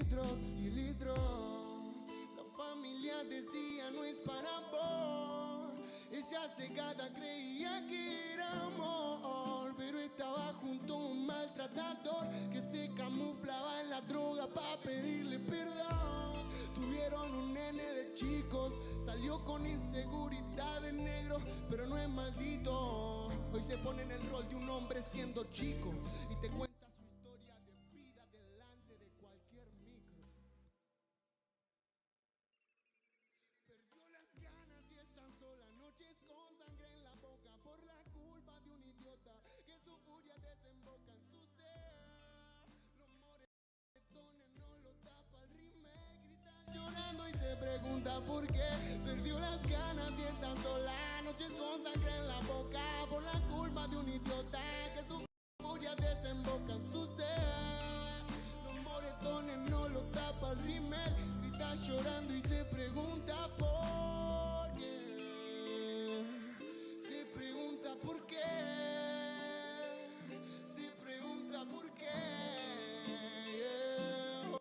litros y litros. La familia decía no es para vos. Ella cegada creía que era amor, pero estaba junto a un maltratador que se camuflaba en la droga para pedirle perdón. Tuvieron un nene de chicos, salió con inseguridad de negro, pero no es maldito. Hoy se pone en el rol de un hombre siendo chico y te cuenta su historia de vida delante de cualquier micro. Perdió las ganas y es tan sola, noches con sangre en la boca por la culpa de un idiota que su furia desemboca en su ser. Los moretones no lo tapa el remake, grita llorando y se pregunta por qué. Perdió las ganas y es tan sola, noches con sangre en la boca por la culpa de un idiota que su furia desemboca en su ser. Los moretones no lo tapa el remake, grita llorando y se pregunta por qué. Se pregunta por qué. Se pregunta por qué. Yeah.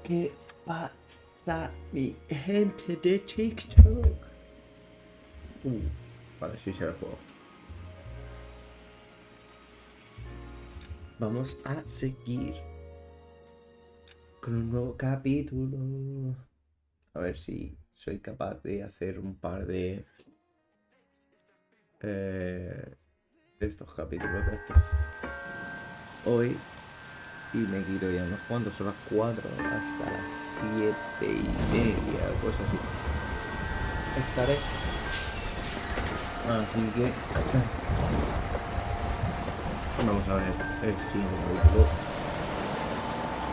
¿Qué pasa, mi gente de TikTok? Vale, sí se ve el juego. Vamos a seguir con un nuevo capítulo. A ver si soy capaz de hacer un par de estos capítulos de estos hoy. Y me quito ya unos cuantos, son las 4 hasta las 7:30 o cosas así. Estaré. Así que vamos a ver el siguiente capítulo.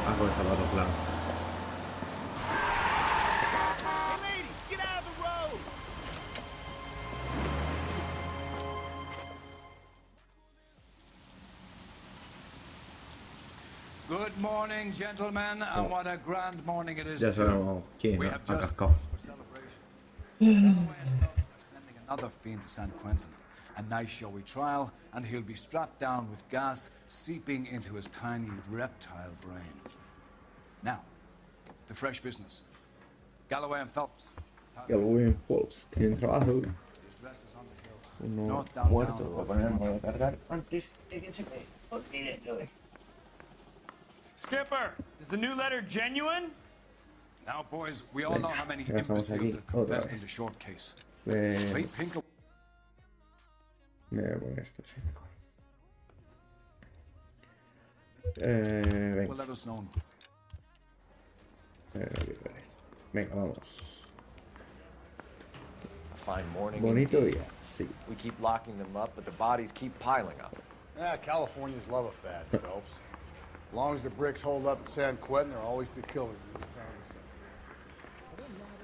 Hago el zapato claro. Good morning, gentlemen, and what a grand morning it is. Ya sabemos quién We ha have just cascado. for celebration. Galloway and Phelps are sending another fiend to San Quentin. A nice showy trial, and he'll be strapped down with gas seeping into his tiny reptile brain. Now, to fresh business. Galloway and Phelps. Galloway and Phelps tienen trabajo. The address is on the hill. Uno North downtown. muerto. Voy a poner el modo de cargar antes de que se me olvide lo de. Skipper, is the new letter genuine? Now, boys, we all know how many Ya estamos imbeciles aquí have confessed otra in the vez. short case. Me Ray Pink. voy a poner esto. Sí. Will Venga. let us know. Venga, vamos. A fine morning. Bonito indeed. día, sí. We keep locking them up, but the bodies keep piling up. Yeah, Californians love a fad, Phelps. As long as the bricks hold up at San Quentin, there'll always be killers in this town.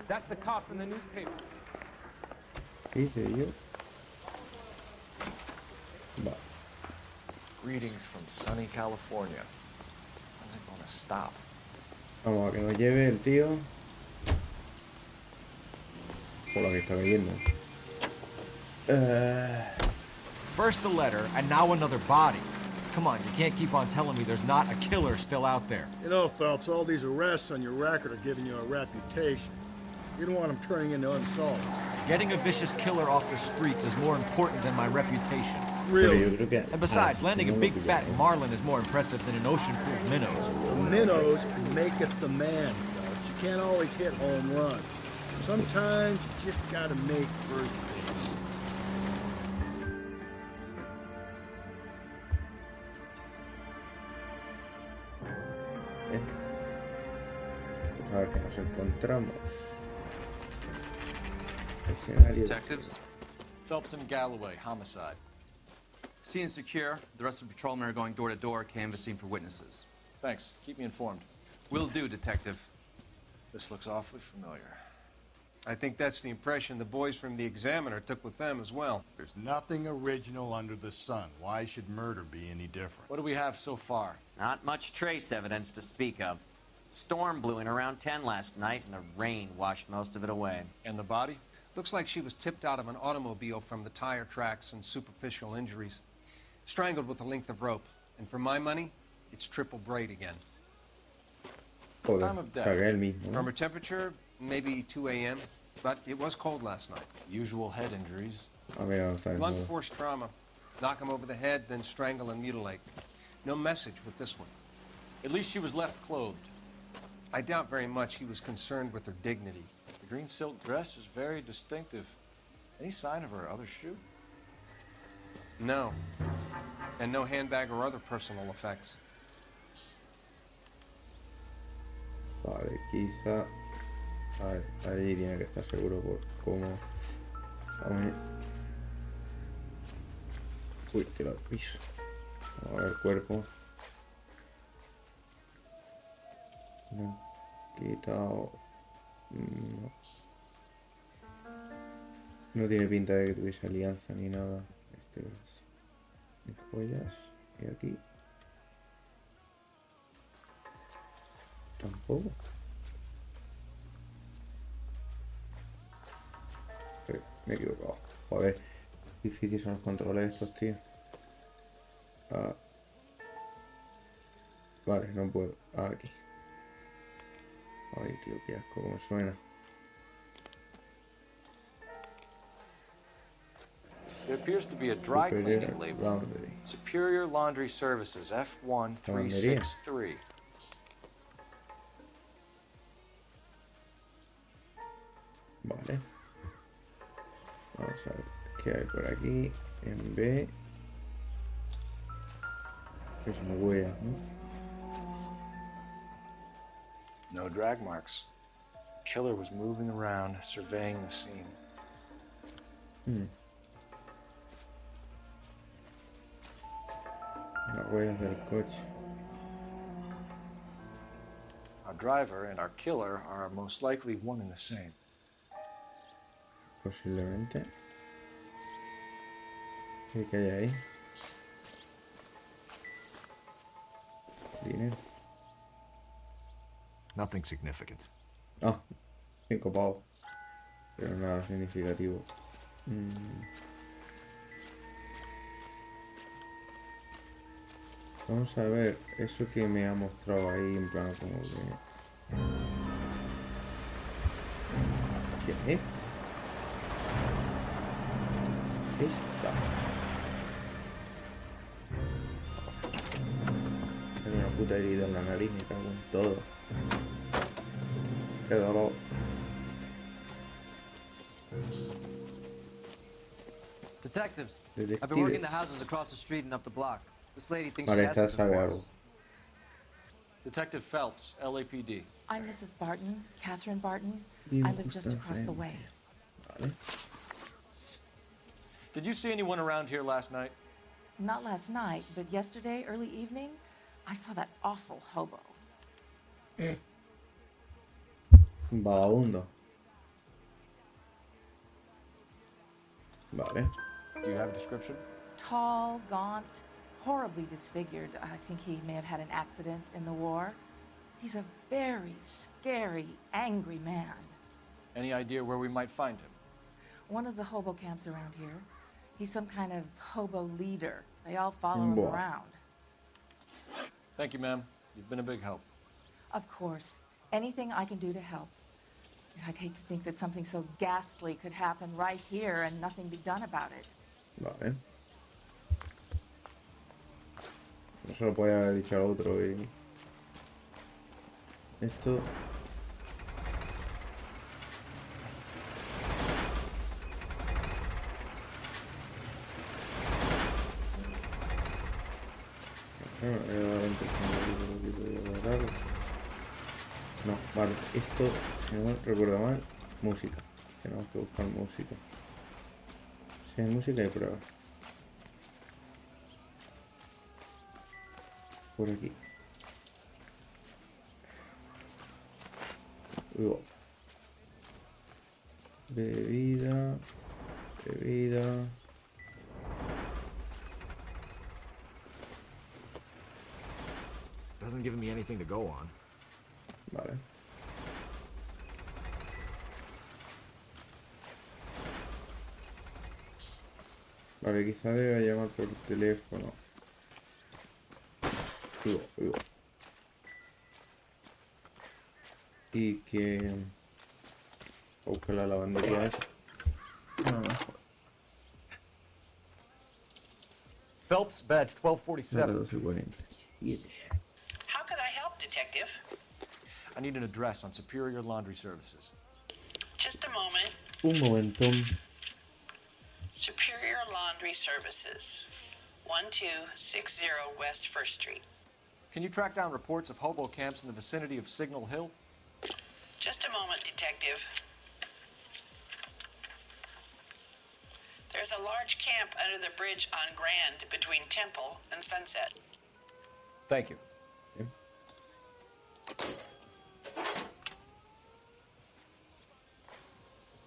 That's the cop in the newspaper. ¿Qué hice yo? Va. Greetings from sunny California. When's it gonna stop? Vamos a que nos lleve el tío. Por lo que está cayendo. First the letter, and now another body. Come on, you can't keep on telling me there's not a killer still out there. You know, Phelps, all these arrests on your record are giving you a reputation. You don't want them turning into unsolved. Getting a vicious killer off the streets is more important than my reputation. Pero yo Really? creo que And besides, landing a no lo big pillo. fat marlin is more impressive than an ocean full of minnows. The minnows maketh the man, Phelps. You can't always hit home runs. Sometimes you just gotta make first base. A ver qué nos encontramos. Escenario. Detectives, Phelps and Galloway, homicide. scene secure. The rest of the patrolmen are going door to door, canvassing for witnesses. Thanks. Keep me informed. Will do, Detective. This looks awfully familiar. I think that's the impression the boys from the Examiner took with them as well. There's nothing original under the sun. Why should murder be any different? What do we have so far? Not much trace evidence to speak of. Storm blew in around 10 last night, and the rain washed most of it away. And the body? Looks like she was tipped out of an automobile from the tire tracks and superficial injuries. Strangled with a length of rope. And for my money, it's triple braid again. Joder, Time of death. cagué el mismo. From her temperature, maybe 2 a.m., but it was cold last night. Usual head injuries. Ah, mira, no está Blunt desnudo. force trauma. Knock him over the head, then strangle and mutilate. No message with this one. At least she was left clothed. I doubt very much he was concerned with her dignity. The green silk dress is very distinctive. Any sign of her other shoe? No. And no handbag or other personal effects. Vale, quizá... A ver, ahí tiene que estar seguro por cómo... Vamos a ir. Uy, que lo piso. Vamos a ver cuerpo. No. Quitado... No. No tiene pinta de que tuviese alianza ni nada. Este brazo. Ni joyas. Y aquí. Tampoco. Me he equivocado. Joder. Difíciles son los controles estos, tío. Ah. Vale, no puedo. Aquí. Ay, tío, qué asco como suena. There appears to be a dry Superior cleaning label. Laundry. Superior Laundry Services, F1363. Vale. Vamos a ver qué hay por aquí. En B. Que es una huella, ¿no? No drag marks. Killer was moving around, surveying the scene. Las huellas del coche. Our driver and our killer are most likely one and the same. Posiblemente. ¿Qué hay ahí? Dinero. Nothing significant. Ah, 5 pavos. Pero nada significativo. Vamos a ver eso que me ha mostrado ahí en plan como que... ¿Qué es esto? Esta. Tengo una puta herida en la nariz, me cago en todo. Qué dolor. Detectives, I've been working the houses across the street and up the block. This lady thinks she Vale, has esta something sabe for algo. us. Detective Phelps, LAPD. I'm Mrs. Barton, Catherine Barton. Vivo I live justo just across the enfrente. way. Vale. Did you see anyone around here last night? Not last night, but yesterday, early evening, I saw that awful hobo. Un vagabundo. Vale. Do you have a description? Tall, gaunt, horribly disfigured. I think he may have had an accident in the war. He's a very scary, angry man. Any idea where we might find him? One of the hobo camps around here. He's some kind of hobo leader. They all follow him Boy. around. Thank you, ma'am. You've been a big help. Of course, anything I can do to help. I'd hate to think that something so ghastly could happen right here and nothing be done about it. Vale. No se lo podía haber dicho al otro y... Esto... No, vale, esto, si no recuerdo mal, música. Tenemos que buscar música. Si hay música hay pruebas. Por aquí. Luego. Bebida. Bebida. Doesn't give me anything to go on. Vale. Vale, quizá deba llamar por teléfono. Y que... buscar la lavandería esa. No, mejor. Phelps, badge 1247. 1247. How can I help, Detective? I need an address on Superior Laundry Services. Just a moment. Un momento. Superior Laundry Services, 1260 West 1st Street. Can you track down reports of hobo camps in the vicinity of Signal Hill? Just a moment, Detective. There's a large camp under the bridge on Grand between Temple and Sunset. Thank you.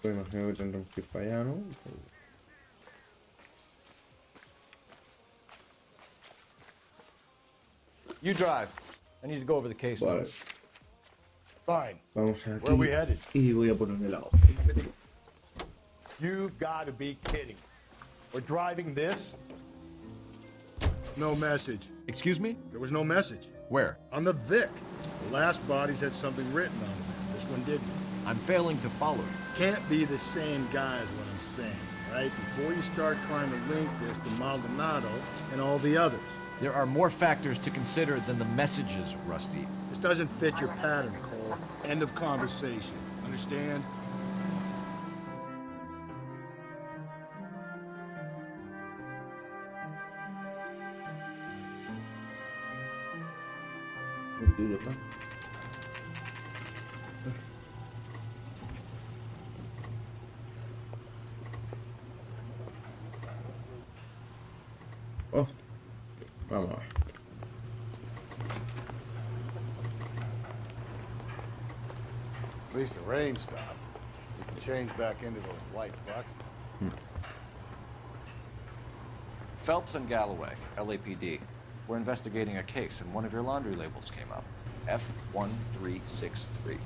Pues imagino que tendremos que ir para allá, ¿no? You drive. I need to go over the case. Vale. Fine. Vamos aquí. Where are we headed? Y voy a ponerme el lado. You've got to be kidding. We're driving this? No message. Excuse me? There was no message. Where? On the Vic. The last bodies had something written on them. This one didn't. I'm failing to follow you. Can't be the same guy is what I'm saying, right? Before you start trying to link this to Maldonado and all the others. There are more factors to consider than the messages, Rusty. This doesn't fit your pattern, Cole. End of conversation. Understand? Muy duro, ¿no? Oh, vamos a ver. At least the rain stopped. You can change back into those white bucks. Phelps and Galloway, LAPD. We're investigating a case, and one of your laundry labels came up. F1363.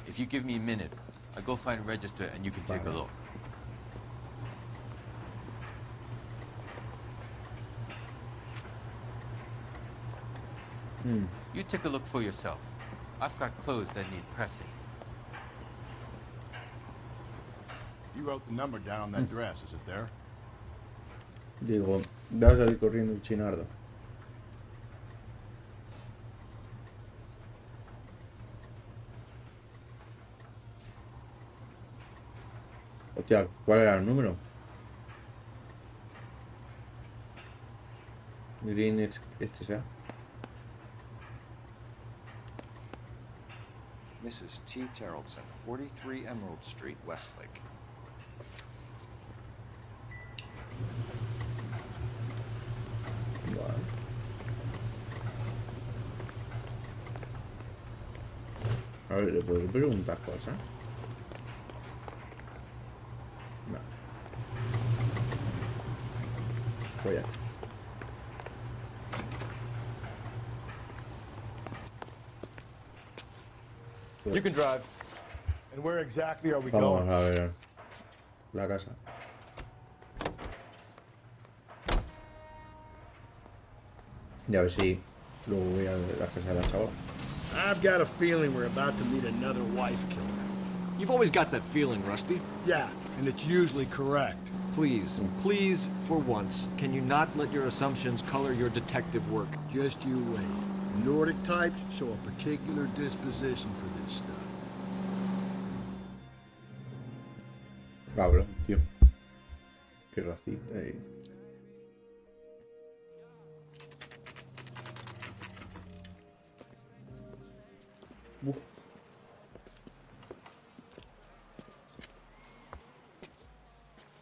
If you give me a minute, I'll go find a register and you can take a look. You take a look for yourself. I've got clothes that need pressing. You wrote the number down on that dress, is it there? Digo, va a salir corriendo el chinardo. Hostia, ¿cuál era el número? Green es este sea. Mrs. T. Terrellson, 43 Emerald Street, Westlake. Vale. A ver, ¿le puedo preguntar cosas? No. Pues ya. You can drive. And where exactly are we Vamos going? a ver la casa. Y a ver si luego voy a la casa de la chavala. I've got a feeling we're about to meet another wife killer. You've always got that feeling, Rusty. Yeah, and it's usually correct. Please, please, for once, can you not let your assumptions color your detective work? Just you wait. Nordic types show a particular disposition for this stuff. Cabrón, tío. Qué racista,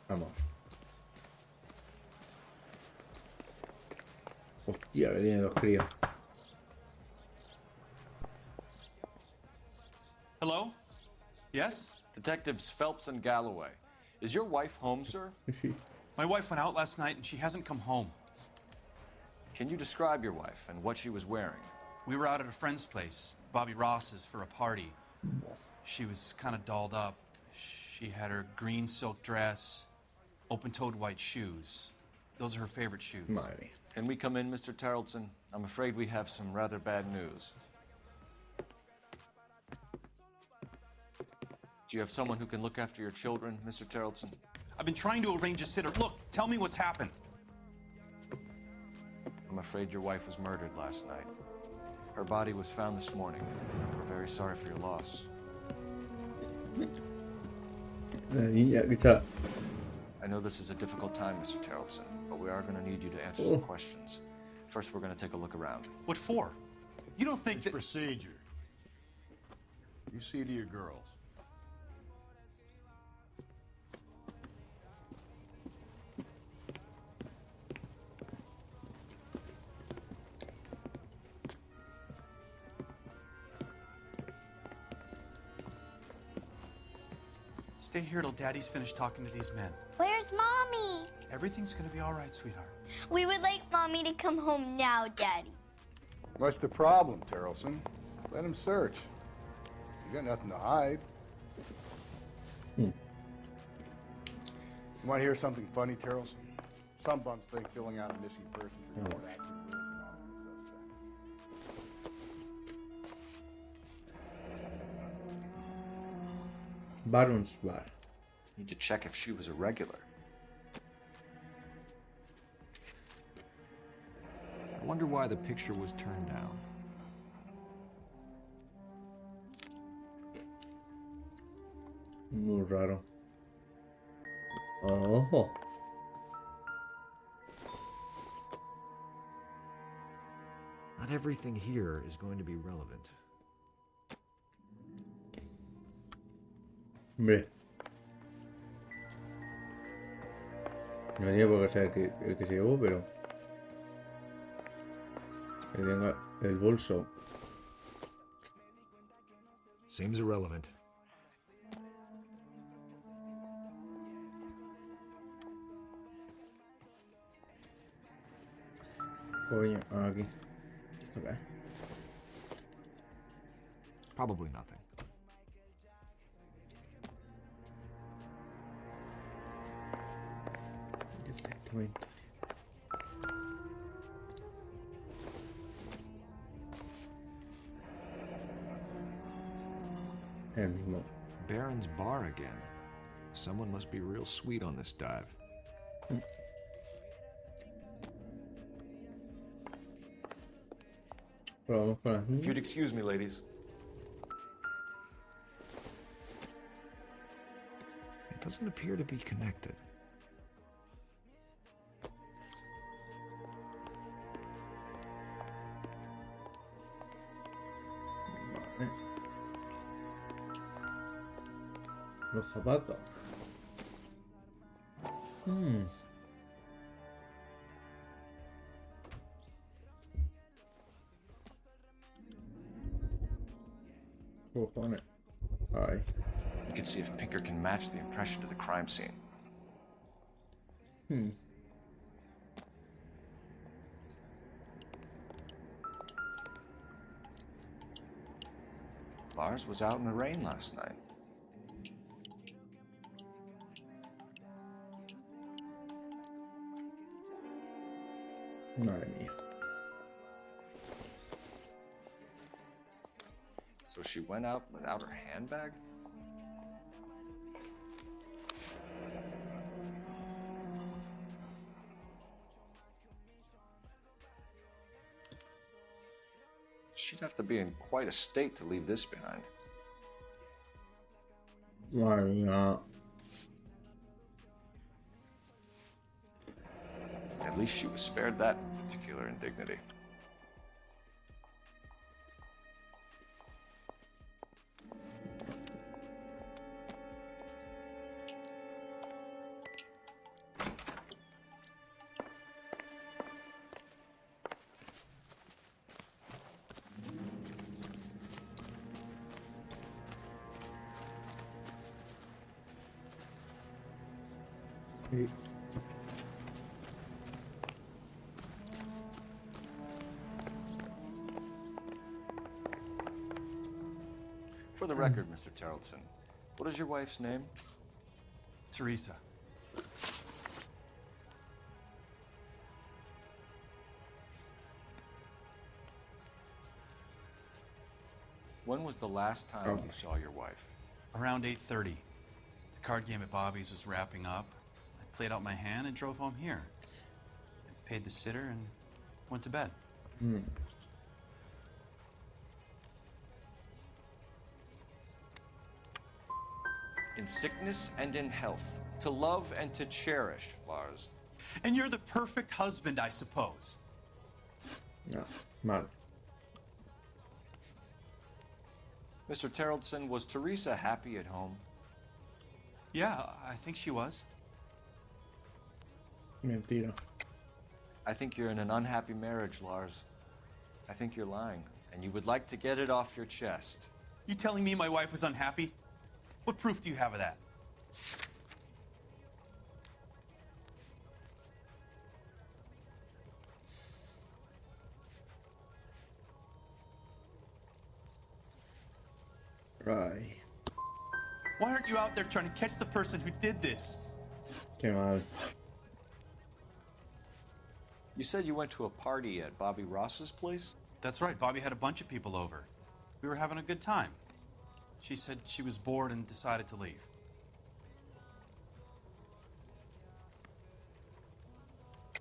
Vamos. Hostia, que tiene dos críos. Hello? Yes? Detectives Phelps and Galloway. Is your wife home, sir? My wife went out last night and she hasn't come home. Can you describe your wife and what she was wearing? We were out at a friend's place, Bobby Ross's, for a party. She was kind of dolled up. She had her green silk dress, open-toed white shoes. Those are her favorite shoes. Madre. Can we come in, Mr. Tarleton? I'm afraid we have some rather bad news. Do you have someone who can look after your children, Mr. Tarleton? I've been trying to arrange a sitter. Look, tell me what's happened. I'm afraid your wife was murdered last night. Her body was found this morning. We're very sorry for your loss. La niña que está. I know this is a difficult time, Mr. Tarleton, but we are going to need you to answer some questions. First, we're going to take a look around. What for? You don't think that... Procedure. You see to your girls. Stay here till Daddy's finished talking to these men. Where's Mommy? Everything's gonna be all right, sweetheart. We would like Mommy to come home now, Daddy. What's the problem, Tarleton? Let him search. You got nothing to hide. You want to hear something funny, Tarleton? Some bums think filling out a missing persons report actually rules Baron's Bar. Need to check if she was a regular. I wonder why the picture was turned down. Muy raro. Ojo. Not everything here is going to be relevant. Hombre. No tenía por qué ser el que se llevó, pero... Que tenga el bolso. Seems irrelevant. Coño, aquí. ¿Esto qué es? Probably nothing. El testamento. El mismo. Baron's Bar again. Someone must be real sweet on this dive. If you'd excuse me, ladies. It doesn't appear to be connected. Vale. Los zapatos. Cojones. Ay. You can see if Pinker can match the impression to the crime scene. Lars was out in the rain last night. Madre mía. So she went out without her handbag? She'd have to be in quite a state to leave this behind. Madre mía. At least she was spared that particular indignity. For the record, Mr. Terrellson, what is your wife's name? Teresa. When was the last time you saw your wife? Around 8:30. The card game at Bobby's was wrapping up. I played out my hand and drove home here. I paid the sitter and went to bed. In sickness and in health, to love and to cherish, Lars. And you're the perfect husband, I suppose. No, mal. Mr. Terrellson, was Teresa happy at home? Yeah, I think she was. Mentira. I think you're in an unhappy marriage, Lars. I think you're lying, and you would like to get it off your chest. You telling me my wife was unhappy? What proof do you have of that? Right. Why aren't you out there trying to catch the person who did this? Qué mal. You said you went to a party at Bobby Ross's place? That's right. Bobby had a bunch of people over. We were having a good time. She said she was bored and decided to leave.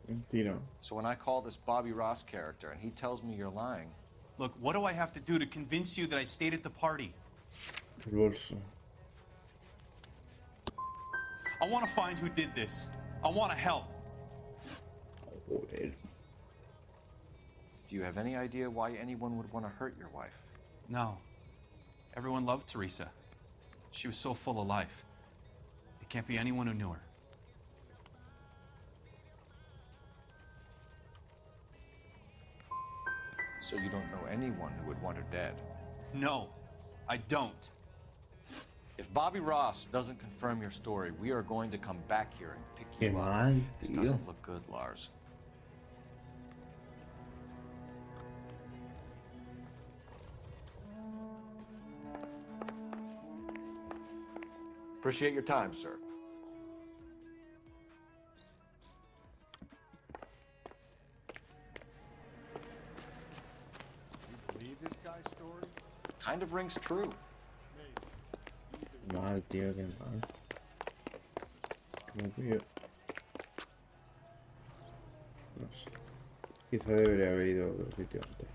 Mentira. So when I call this Bobby Ross character and he tells me you're lying... Look, what do I have to do to convince you that I stayed at the party? El bolso. I want to find who did this. I want to help. Joder. Do you have any idea why anyone would want to hurt your wife? No. Everyone loved Teresa. She was so full of life. It can't be anyone who knew her. So you don't know anyone who would want her dead? No, I don't. If Bobby Ross doesn't confirm your story, we are going to come back here and pick Qué you up. mal, This tío. doesn't look good, Lars. Appreciate your time, sir. You believe this guy's story? Kind of rings true. Mal, tío, qué mal. Como que yo... No sé. Quizá debería haber ido a otro sitio antes.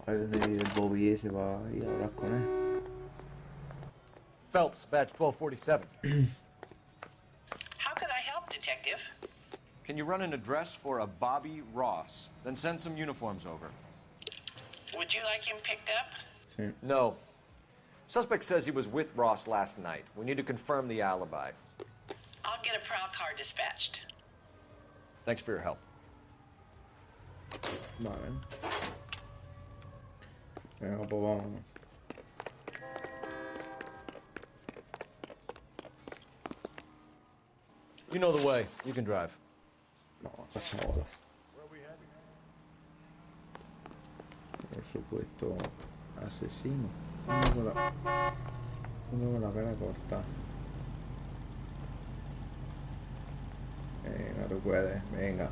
A ver dónde vive el Bobby ese para ir a hablar con él. Phelps, badge 1247. How could I help, Detective? Can you run an address for a Bobby Ross? Then send some uniforms over. Would you like him picked up? Sí. No. Suspect says he was with Ross last night. We need to confirm the alibi. I'll get a prowl car dispatched. Thanks for your help. Vale. Venga, pues vámonos. You know the way. You can drive. No, pasa ahora. Por supuesto, asesino. Uno con la cara corta. Venga, tú puedes. Venga.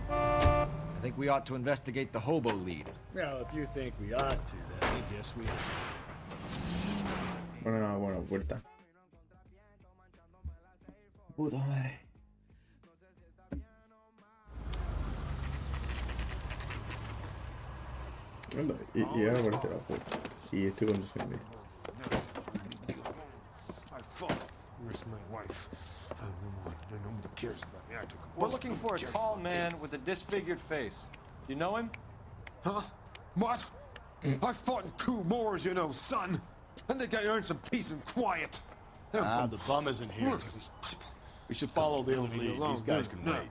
I think we ought to investigate the hobo lead. Well, if you think we ought to, then I guess we ought. Buena puerta. Puta madre. Anda, y ahora aparece la puerta. Y estoy conduciendo. I fought. Where's my wife? I'm the one. Nobody cares about me. I took a We're looking for a tall man with a disfigured face. You know him? Huh? What? I fought in 2 wars, you know, son. I think I earned some peace and quiet. The bum isn't here. We should follow the lead. These guys can wait.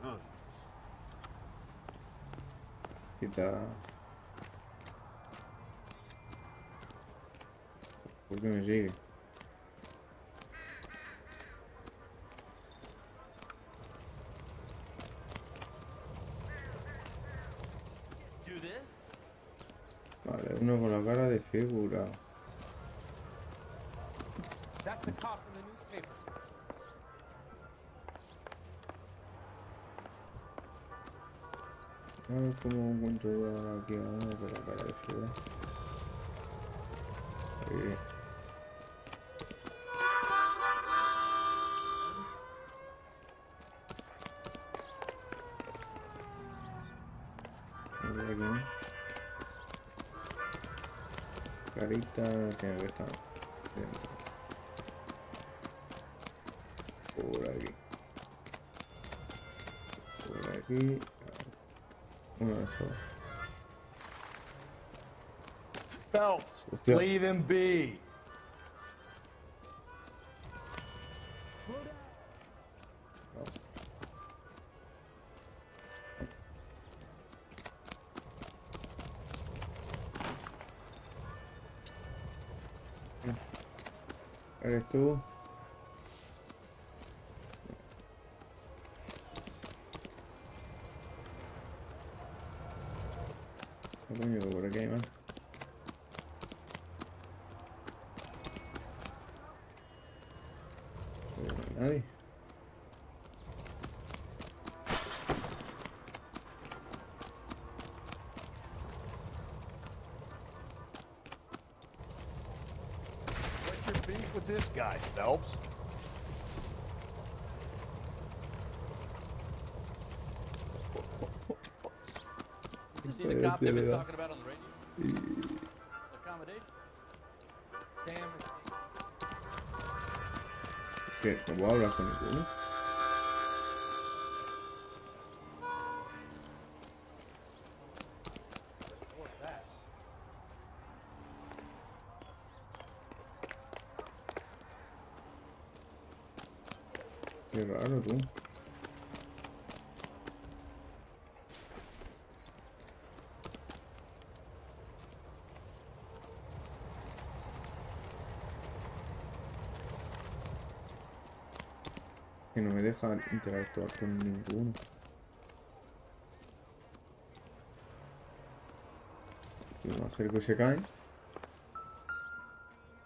Quizá. ¿Por qué me sigue? Uno con la cara desfigurado. That's the cop from the newspaper. A ver cómo encuentro yo ahora aquí a uno con la cara desfigurado. Ahí. A ver aquí. Carita tiene que estar dentro. Por aquí. Por aquí. Uno de estos. Phelps, Hostia. leave him be. ¿Eres tú? ¿Qué coño que por aquí hay más? No hay nadie. What's your beef with this guy, Phelps? You see the cop they've been talking about on the radio? Accommodation? Damn mistake. ¿Qué? ¿No puedo hablar con ninguno? What's that? Qué raro, tú. Que no me deja interactuar con ninguno. Y me acerco y se caen.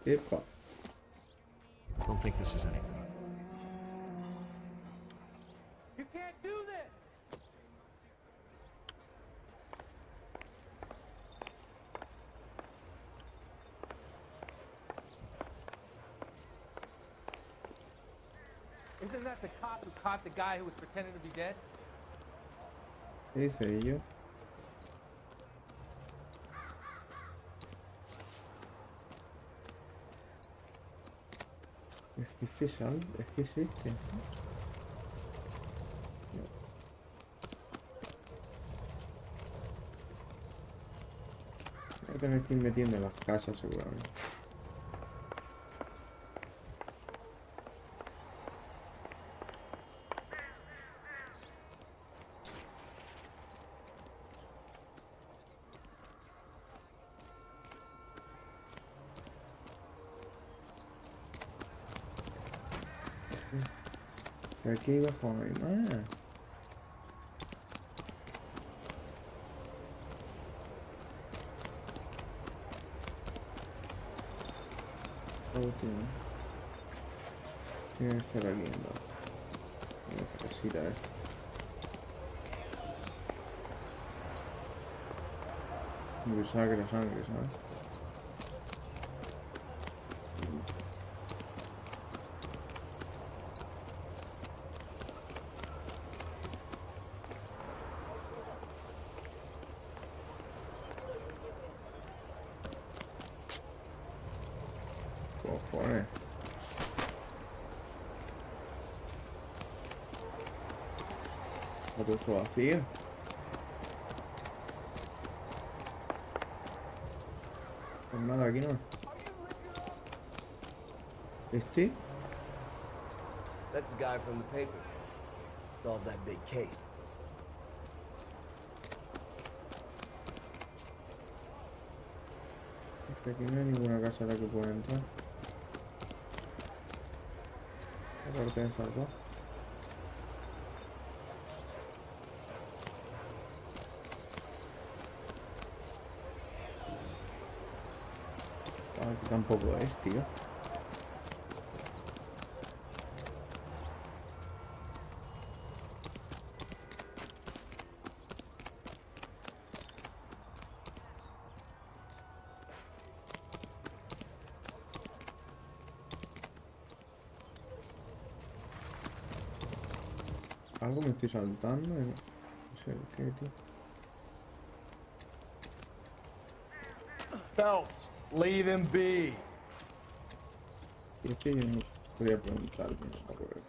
Epa. Don't think this is anything. You can't do this! Isn't that the cop who caught the guy who was pretending to be dead? ¿Qué hice yo? Es que este es algo, es que es este. Voy a tener que ir metiendo en las casas seguramente. Aquí abajo hay más. Último. Tiene que estar aquí entonces. Una cosita esta. Sangre, sangre, ¿sabes? Cojones. Otro vacío. Pues nada, aquí no. ¿Este? That's the guy from the papers. Solved that big case. Es que aquí no hay ninguna casa a la que pueda entrar. Aparte de esas dos. Tampoco es, tío. Algo me estoy saltando y no sé qué, tío. Phelps, leave him be. Y es que yo no podía preguntarme, no me acuerdo.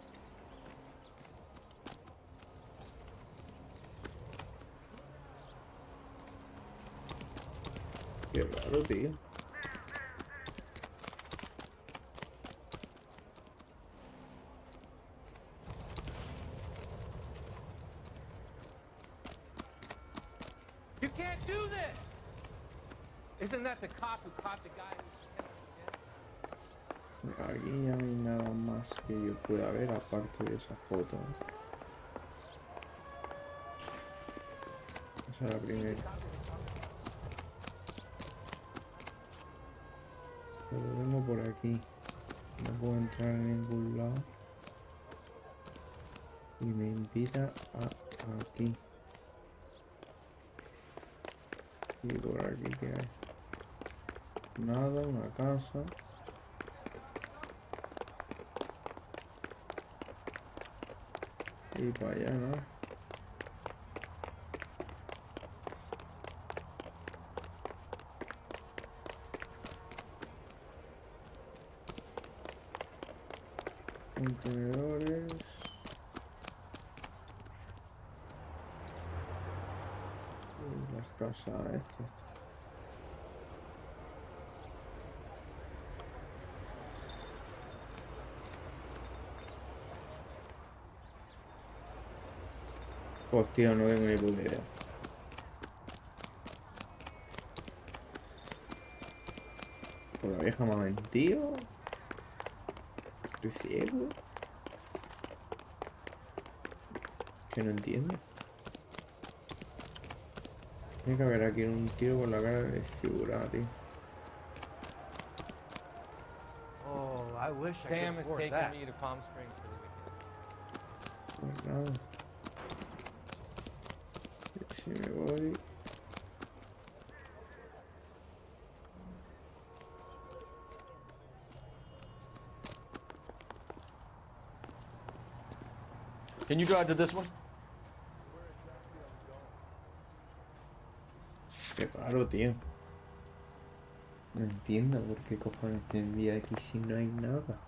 Qué raro, tío. You can't do this! Isn't that the cop who caught the guy who... Aquí ya no hay nada más que yo pueda ver aparte de esa foto. Esa es la primera. Lo tengo por aquí. No puedo entrar en ningún lado. Y me invita a aquí. Y por aquí que hay. Nada, una casa. Y para allá, ¿no? Contenedores. Y las casas estas. Hostia, no tengo ni puta idea. Por la vieja me ha mentido. Estoy ciego. Que no entiendo. Tiene que haber aquí un tío con la cara desfigurada, tío. Oh, I wish I Sam could is afford taking that. me to Palm Springs for the weekend. Pues nada. Si me voy. Can you drive to this one? Qué raro, tío. No entiendo por qué cojones te envía aquí si no hay nada.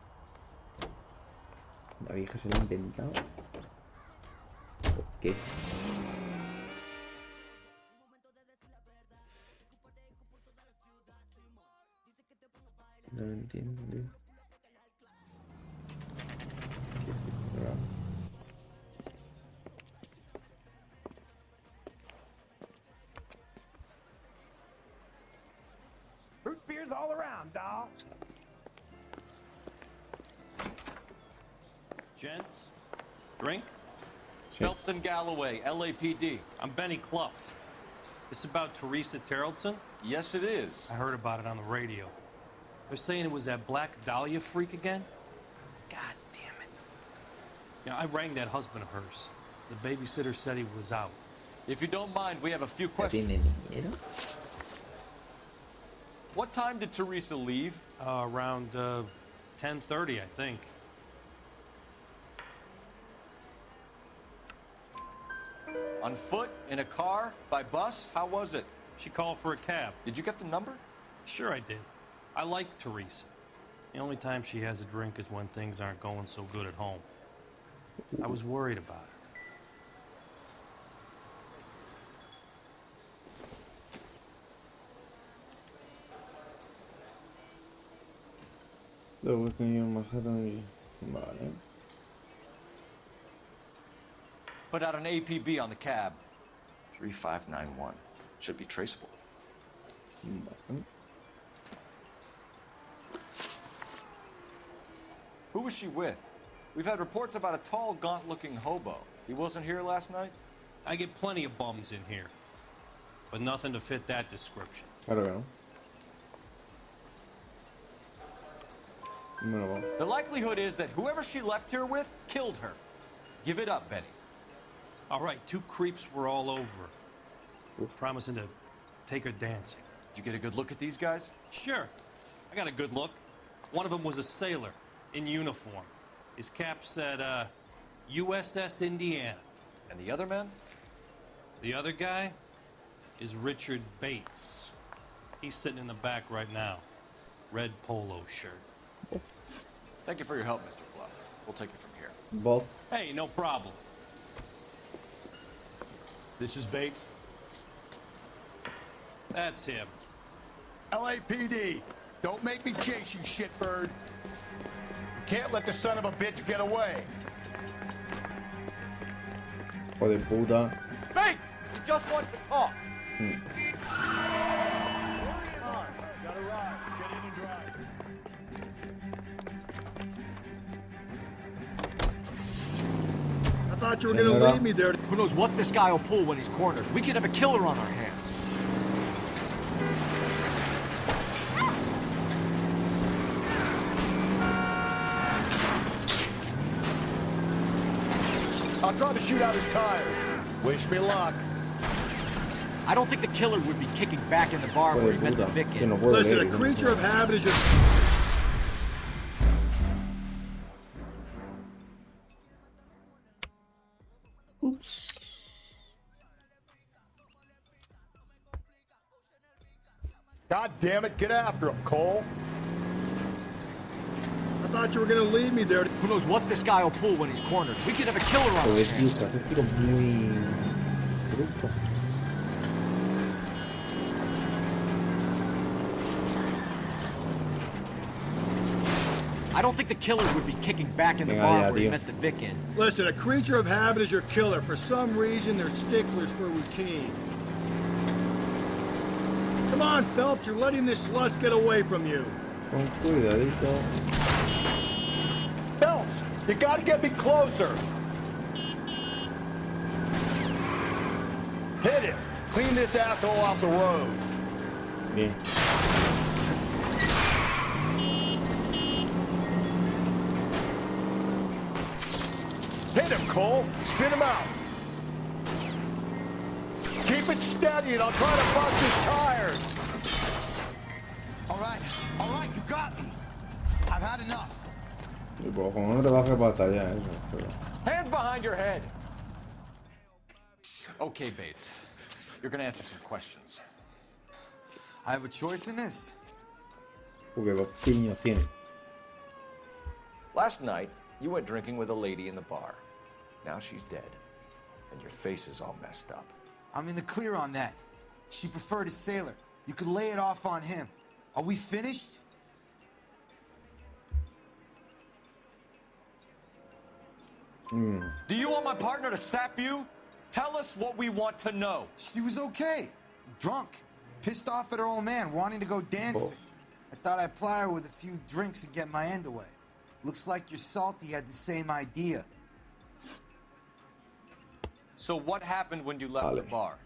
La vieja se lo ha inventado. ¿Por qué? No lo entiendo, tío. Qué raro. Fruit beers all around, dog. Gents, drink? Phelps and Galloway, LAPD. I'm Benny Clough. This about Teresa Terrellson? Yes, it is. I heard about it on the radio. They're saying it was that Black Dahlia freak again? God damn it. Yeah, I rang that husband of hers. The babysitter said he was out. If you don't mind, we have a few questions. ¿Tiene dinero? What time did Teresa leave? Around 10:30, I think. On foot? In a car? By bus? How was it? She called for a cab. Did you get the number? Sure I did. I like Teresa. The only time she has a drink is when things aren't going so good at home. I was worried about her. Luego es que yo en Manhattan y... Vale. Put out an APB on the cab. 3591. Should be traceable. Vale. Who was she with? We've had reports about a tall, gaunt-looking hobo. He wasn't here last night? I get plenty of bums in here, but nothing to fit that description. Claro que no. The likelihood is that whoever she left here with killed her. Give it up, Betty. All right, 2 creeps were all over her, promising to take her dancing. You get a good look at these guys? Sure. I got a good look. One of them was a sailor in uniform. His cap said, USS Indiana. And the other man? The other guy is Richard Bates. He's sitting in the back right now. Red polo shirt. Thank you for your help, Mr. Bluff. We'll take it from here. Bob. Hey, no problem. This is Bates. That's him. LAPD, don't make me chase you, shitbird. You can't let the son of a bitch get away. Hijo de puta. Bates! We just want to talk. Got a ride. Get in and drive. I thought you were gonna leave me there. Who knows what this guy will pull when he's cornered? We could have a killer on our hands. I'll try to shoot out his tires. Wish me luck. I don't think the killer would be kicking back in the bar where he met the victim. Listen, a creature of habit is your... Oops. God damn it, get after him, Cole. I thought you were gonna leave me there. Who knows what this guy will pull when he's cornered? We could have a killer on our hands. Un tiro muy bruto. I don't think the killer would be kicking back in the bar where he met the Vic in. Listen, a creature of habit is your killer. For some reason, they're sticklers for routine. Come on, Phelps, you're letting this lust get away from you. Con cuidadito. Phelps, you gotta get me closer. Hit him. Clean this asshole off the road. Bien. Hit him, Cole. Spin him out. Keep it steady and I'll try to bust his tires. All right, you got me. I've had enough. Y pues como no te vas a batallar eso. Pero... Hands behind your head. Okay, Bates. You're gonna answer some questions. I have a choice in this. Porque los piños tienen. Last night, you went drinking with a lady in the bar. Now she's dead. And your face is all messed up. I'm in the clear on that. She preferred a sailor. You could lay it off on him. Are we finished? Do you want my partner to sap you? Tell us what we want to know. She was okay. Drunk. Pissed off at her old man, wanting to go dancing. I thought I'd ply her with a few drinks and get my end away. Looks like your Salty had the same idea. So what happened when you left the bar?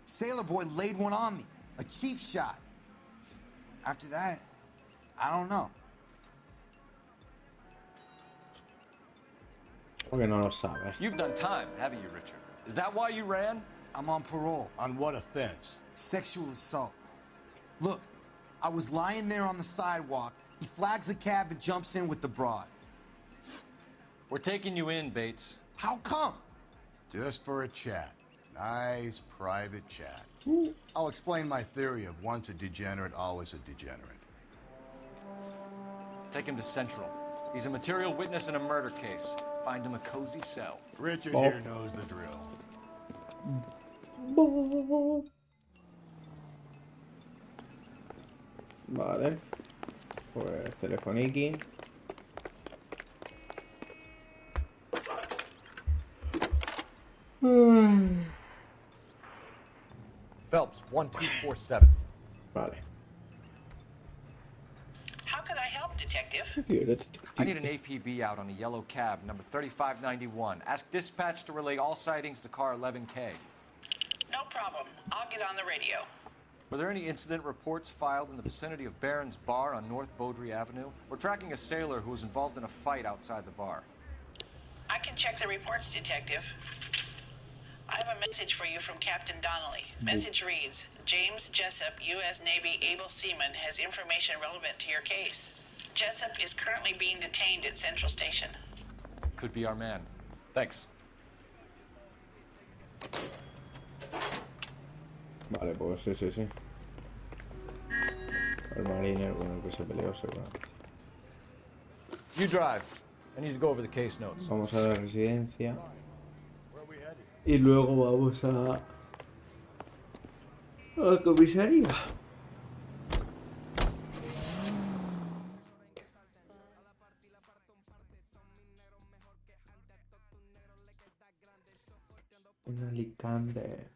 Sailor boy laid one on me. A cheap shot. After that, I don't know. Porque no lo sabes. You've done time, haven't you, Richard? Is that why you ran? I'm on parole. On what offense? Sexual assault. Look, I was lying there on the sidewalk. He flags a cab and jumps in with the broad. We're taking you in, Bates. How come? Just for a chat. Nice private chat. I'll explain my theory of once a degenerate, always a degenerate. Take him to Central. He's a material witness in a murder case. Find him a cozy cell. Richard here knows the drill. Vale. Pues telefoniqui. Phelps, 1247. Vale. How can I help, Detective? I need an APB out on a yellow cab, number 3591. Ask dispatch to relay all sightings to car 11K. No problem. I'll get on the radio. Were there any incident reports filed in the vicinity of Barron's Bar on North Beaudry Avenue? We're tracking a sailor who was involved in a fight outside the bar. I can check the reports, Detective. I have a message for you from Captain Donnelly. Message reads, James Jessup, U.S. Navy able seaman, has information relevant to your case. Jessup is currently being detained at Central Station. Could be our man. Thanks. Vale, pues sí. El mariner con el que se peleó seguramente. You drive. I need to go over the case notes. Vamos a la residencia. Y luego vamos a la comisaría. En Alicante.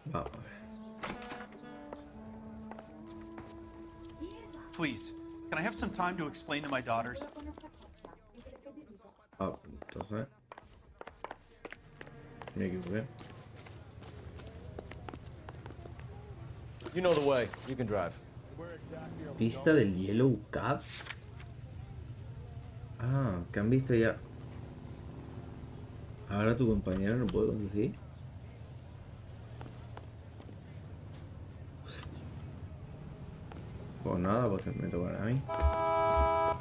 Vamos a ver. Please, can I have some time to explain to my daughters? Ah, entonces. Me equivoqué. You know the way. You can drive. Pista del Yellow Cab. Ah, que han visto ya. Ahora tu compañero no puede conducir. Pues nada, pues me tocará a mí.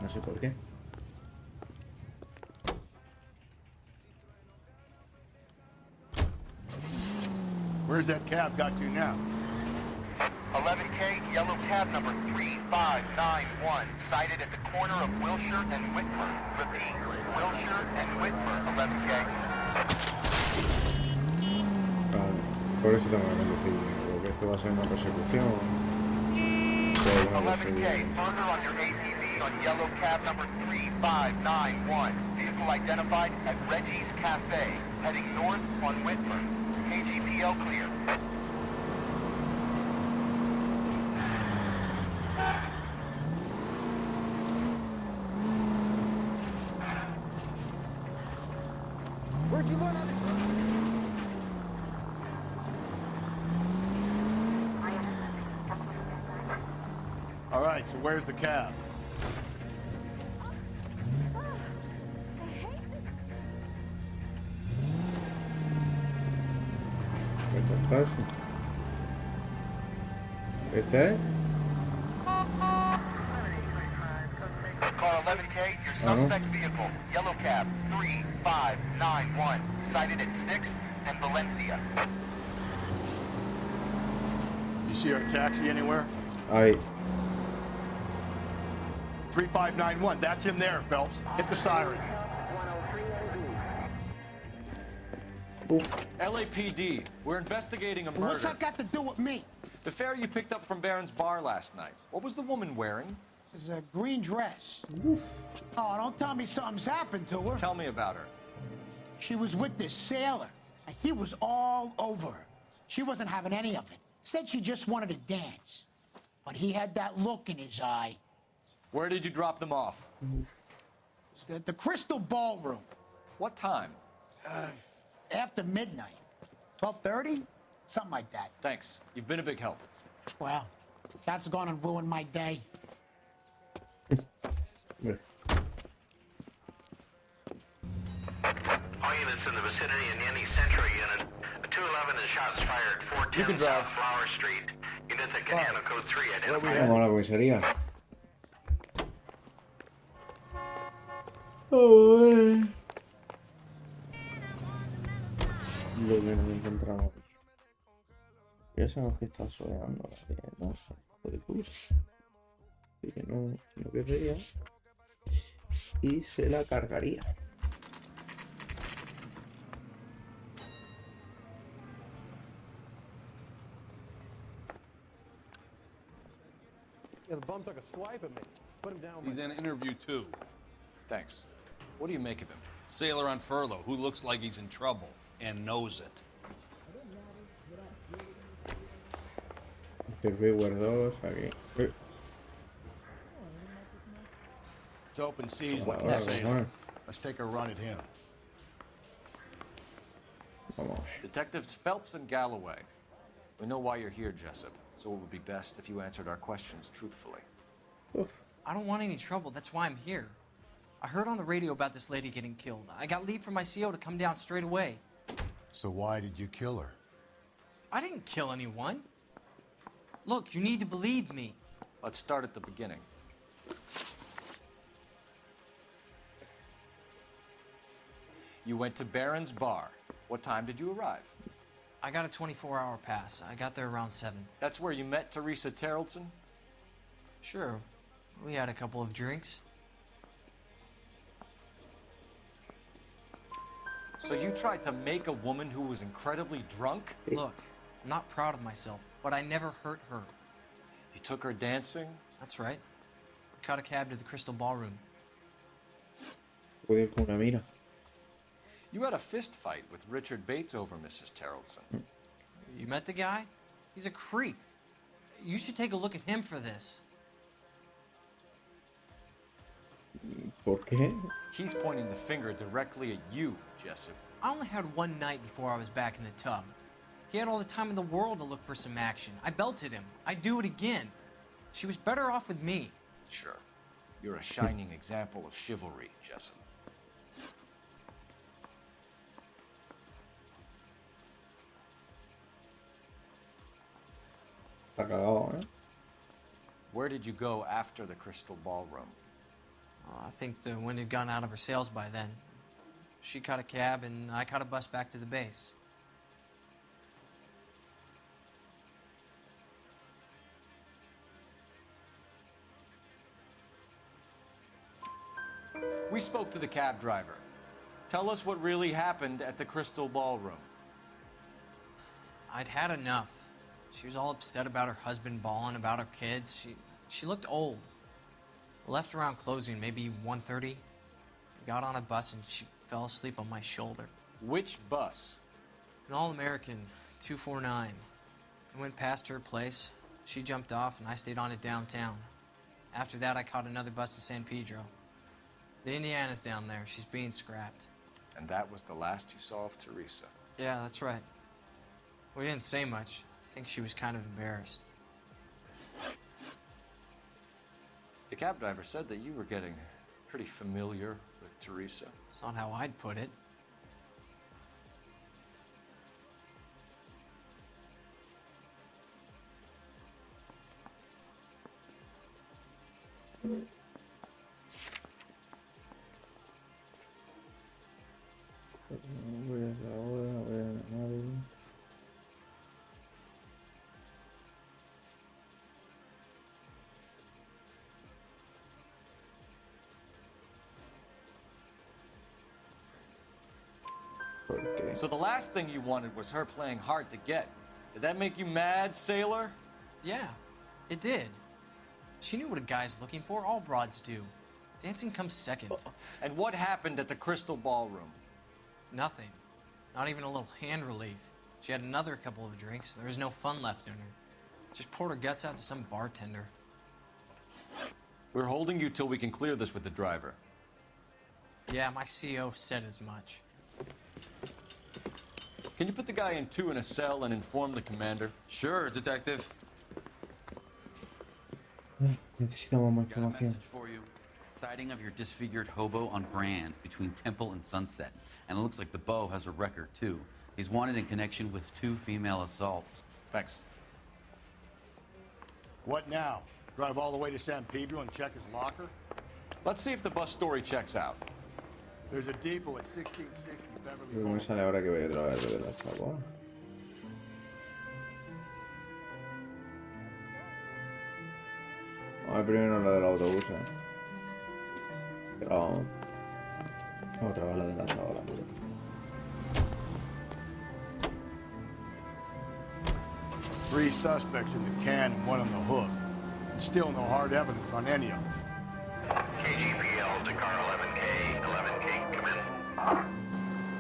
No sé por qué. Where's that cab got to now? 11K, yellow cab number 3591, sighted at the corner of Wilshire and Whitmer. Repeat, Wilshire and Whitmer, 11K. Vale, por eso tengo que conducir, porque esto va a ser una persecución. 11K, further on your ATV on yellow cab number 3591. Vehicle identified at Reggie's Cafe, heading north on Whitmer. KGPL clear. Where'd you learn how to drive? All right, so where's the cab? ¿Este? Car 11K, your suspect vehicle, yellow cab 3591, sighted at 6th and Valencia. You see our taxi anywhere? Ahí. 3591, that's him there, Phelps. Hit the siren. Oof. LAPD, we're investigating a murder. What's that got to do with me? The fare you picked up from Barron's Bar last night. What was the woman wearing? It was a green dress. Oh, don't tell me something's happened to her. Tell me about her. She was with this sailor, and he was all over her. She wasn't having any of it. Said she just wanted to dance. But he had that look in his eye. Where did you drop them off? It's at the Crystal Ballroom. What time? After midnight. 12:30? Something like that. Thanks. You've been a big help. Well, that's gonna ruin my day. All units in the vicinity in any Central unit. A 211 and shots fired. 410 South Flower Street. Units at Canano Code 3 identified. Vamos a la comisaría. Oh, lo que nos encontramos. Ya sabemos que está soleando la tía, no sé, hijo de puta. Así que no querría. Y se la cargaría. Yeah, the bum took a swipe at me. Put him down. He's in interview too. Thanks. What do you make of him? Sailor on furlough who looks like he's in trouble and knows it. Te veo guardados aquí. It's open season, like a sailor. Let's take a run at him. Detectives Phelps and Galloway. We know why you're here, Jessup, so it would be best if you answered our questions truthfully. I don't want any trouble. That's why I'm here. I heard on the radio about this lady getting killed. I got leave from my CO to come down straight away. So why did you kill her? I didn't kill anyone. Look, you need to believe me. Let's start at the beginning. You went to Barron's Bar. What time did you arrive? I got a 24-hour pass. I got there around 7. That's where you met Teresa Terrelson? Sure. We had a couple of drinks. So you tried to make a woman who was incredibly drunk? Look, I'm not proud of myself, but I never hurt her. You took her dancing? That's right. I caught a cab to the Crystal Ballroom. Puede ir con una mira. You had a fist fight with Richard Bates over Mrs. Terrelson. You met the guy? He's a creep. You should take a look at him for this. ¿Por qué? He's pointing the finger directly at you, Jessup. I only had one night before I was back in the tub. He had all the time in the world to look for some action. I belted him. I'd do it again. She was better off with me. Sure. You're a shining example of chivalry, Jessup. Está cagado, ¿eh? Where did you go after the Crystal Ballroom? I think the wind had gone out of her sails by then. She caught a cab, and I caught a bus back to the base. We spoke to the cab driver. Tell us what really happened at the Crystal Ballroom. I'd had enough. She was all upset about her husband bawling about her kids. She looked old. Left around closing, maybe 1:30. Got on a bus and she fell asleep on my shoulder. Which bus? An All-American, 249. I went past her place. She jumped off and I stayed on it downtown. After that, I caught another bus to San Pedro. The Indiana's down there. She's being scrapped. And that was the last you saw of Teresa? Yeah, that's right. We didn't say much. I think she was kind of embarrassed. The cab driver said that you were getting pretty familiar with Teresa. It's not how I'd put it. So the last thing you wanted was her playing hard to get. Did that make you mad, sailor? Yeah, it did. She knew what a guy's looking for. All broads do. Dancing comes second. And what happened at the Crystal Ballroom? Nothing. Not even a little hand relief. She had another couple of drinks. There was no fun left in her. Just poured her guts out to some bartender. We're holding you till we can clear this with the driver. Yeah, my CO said as much. Can you put the guy in 2 in a cell and inform the commander? Sure, detective. Necesitamos más Got a información. message for you. Sighting of your disfigured hobo on Grand between Temple and Sunset. And it looks like the beau has a record, too. He's wanted in connection with 2 female assaults. Thanks. What now? Drive all the way to San Pedro and check his locker? Let's see if the bus story checks out. There's a depot at 1660 Beverly ¿Cómo me sale ahora que voy a traer de la chapa? Vamos a ver primero la del autobús, Pero otra vez la de la chavala. 3 suspects in the can and 1 on the hook. And still no hard evidence on any of them. KGPL to car 11K. 11K, come in.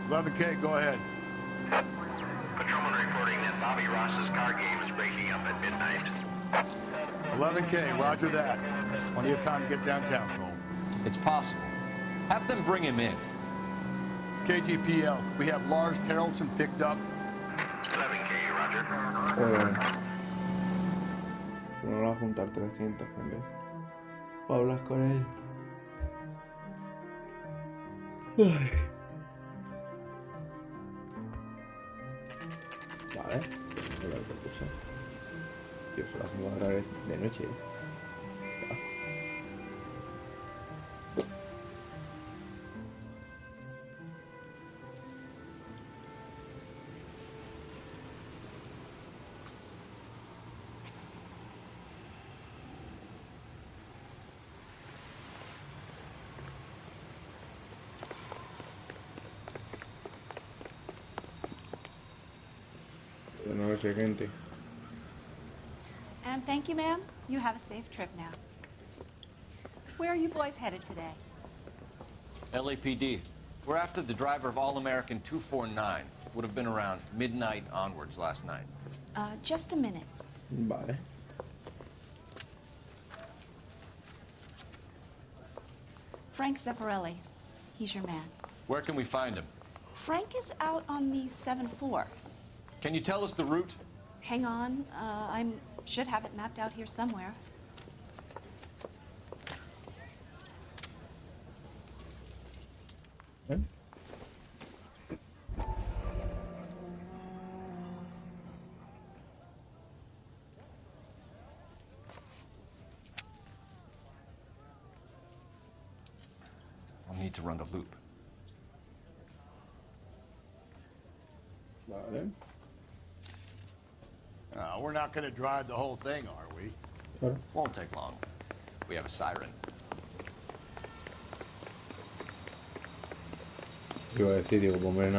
11K, go ahead. Patrolman reporting that Bobby Ross's car game is breaking up at midnight. 11K, roger that. Plenty of time to get downtown, Cole. It's possible. Have them bring him in. KGPL, we have Lars Carrollson picked up. 7K, roger. Joder. No lo va a juntar 300 en vez. Para hablar con él. Ay. Vale. A ver qué puse. Tío, son las 9 de noche. Pero no es gente. And thank you, ma'am. You have a safe trip now. Where are you boys headed today? LAPD. We're after the driver of All-American 249. Would have been around midnight onwards last night. Just a minute. Vale. Frank Zeffirelli. He's your man. Where can we find him? Frank is out on the 7th floor. Can you tell us the route? Hang on. I should have it mapped out here somewhere. I'll need to run the loop. Vale. We're not going to drive the whole thing, are we? Claro. Won't take long. We have a siren. Iba a decir, digo, ponme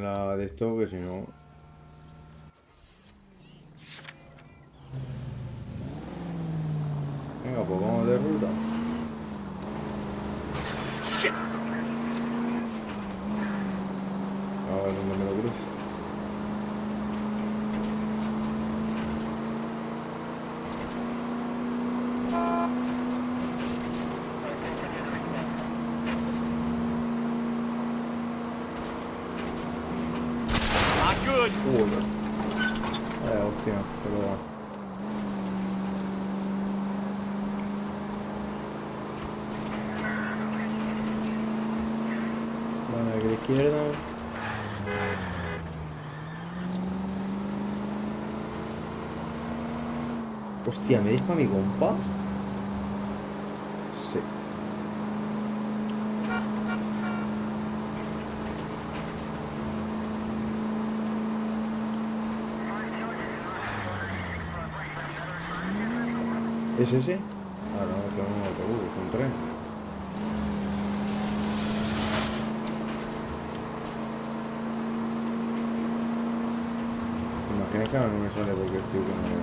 la de esto, que si no... Venga, pues vamos de ruta. A ver dónde me lo cruzo. Joder. Hostia, pero va. Vale, aquí a la izquierda. Hostia, ¿me deja mi compa? Sí. ¿Es ese? Ah, no, tengo un autobús, es un tren. Imagina que ahora no me sale porque estoy con el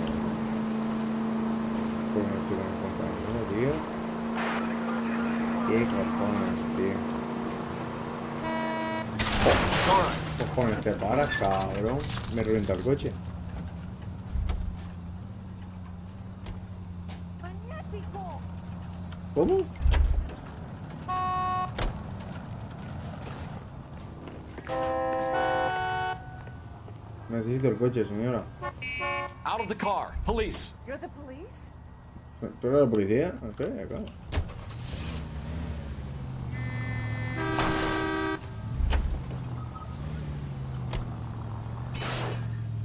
compañero, tío. ¿Qué cojones, tío? ¿Qué cojones te paras, cabrón? Me revienta el coche. ¿Cómo? Necesito el coche, señora. Out of the car, police. You're the police? ¿Tú eres la policía? Ok, acá.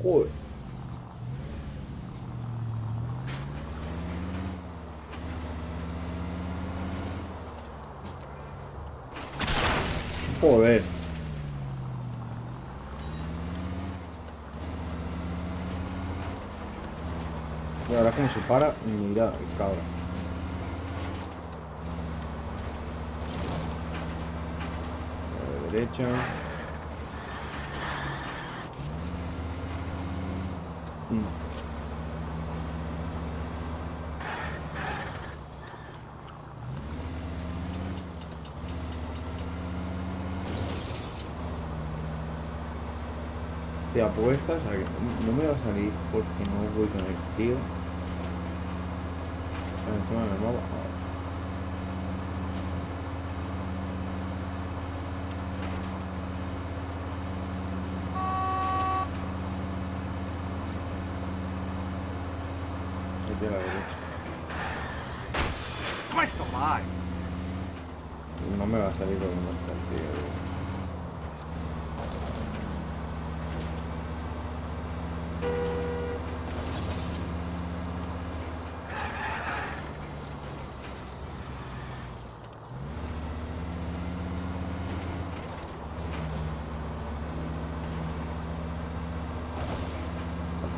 Joder. Joder. Y ahora como se para, mira, cabra. A la derecha. Te apuestas a que no me va a salir porque no voy con el tío. Encima del mapa. Aquí a la derecha. Christ alive! No me va a salir con un tío.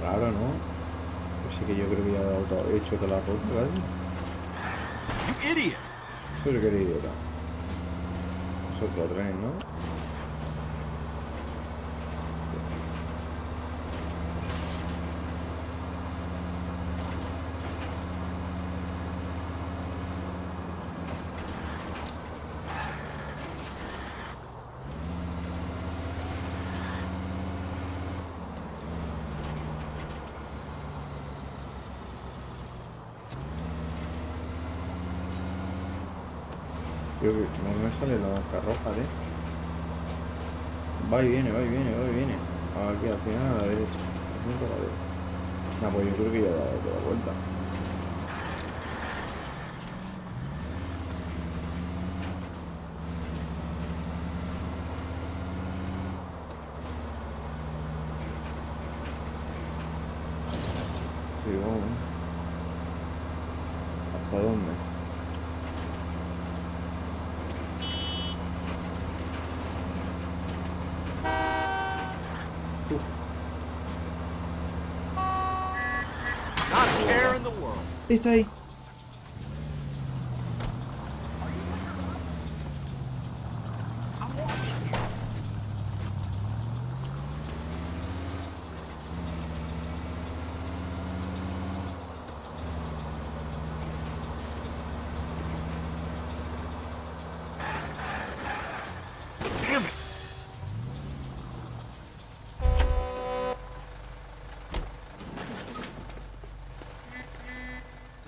Raro, ¿no? Pues sí que yo creo que ya ha dado todo, he hecho toda la ruta, ¿vale? You idiot! Pero qué idiota. Es otro tren, ¿no? Creo que no me sale la marca roja, ¿eh? Va y viene, va y viene, va y viene. Aquí al final a la derecha. No, pues yo creo que ya he dado toda la vuelta. Sí, vamos. ¿Hasta dónde? Está ahí.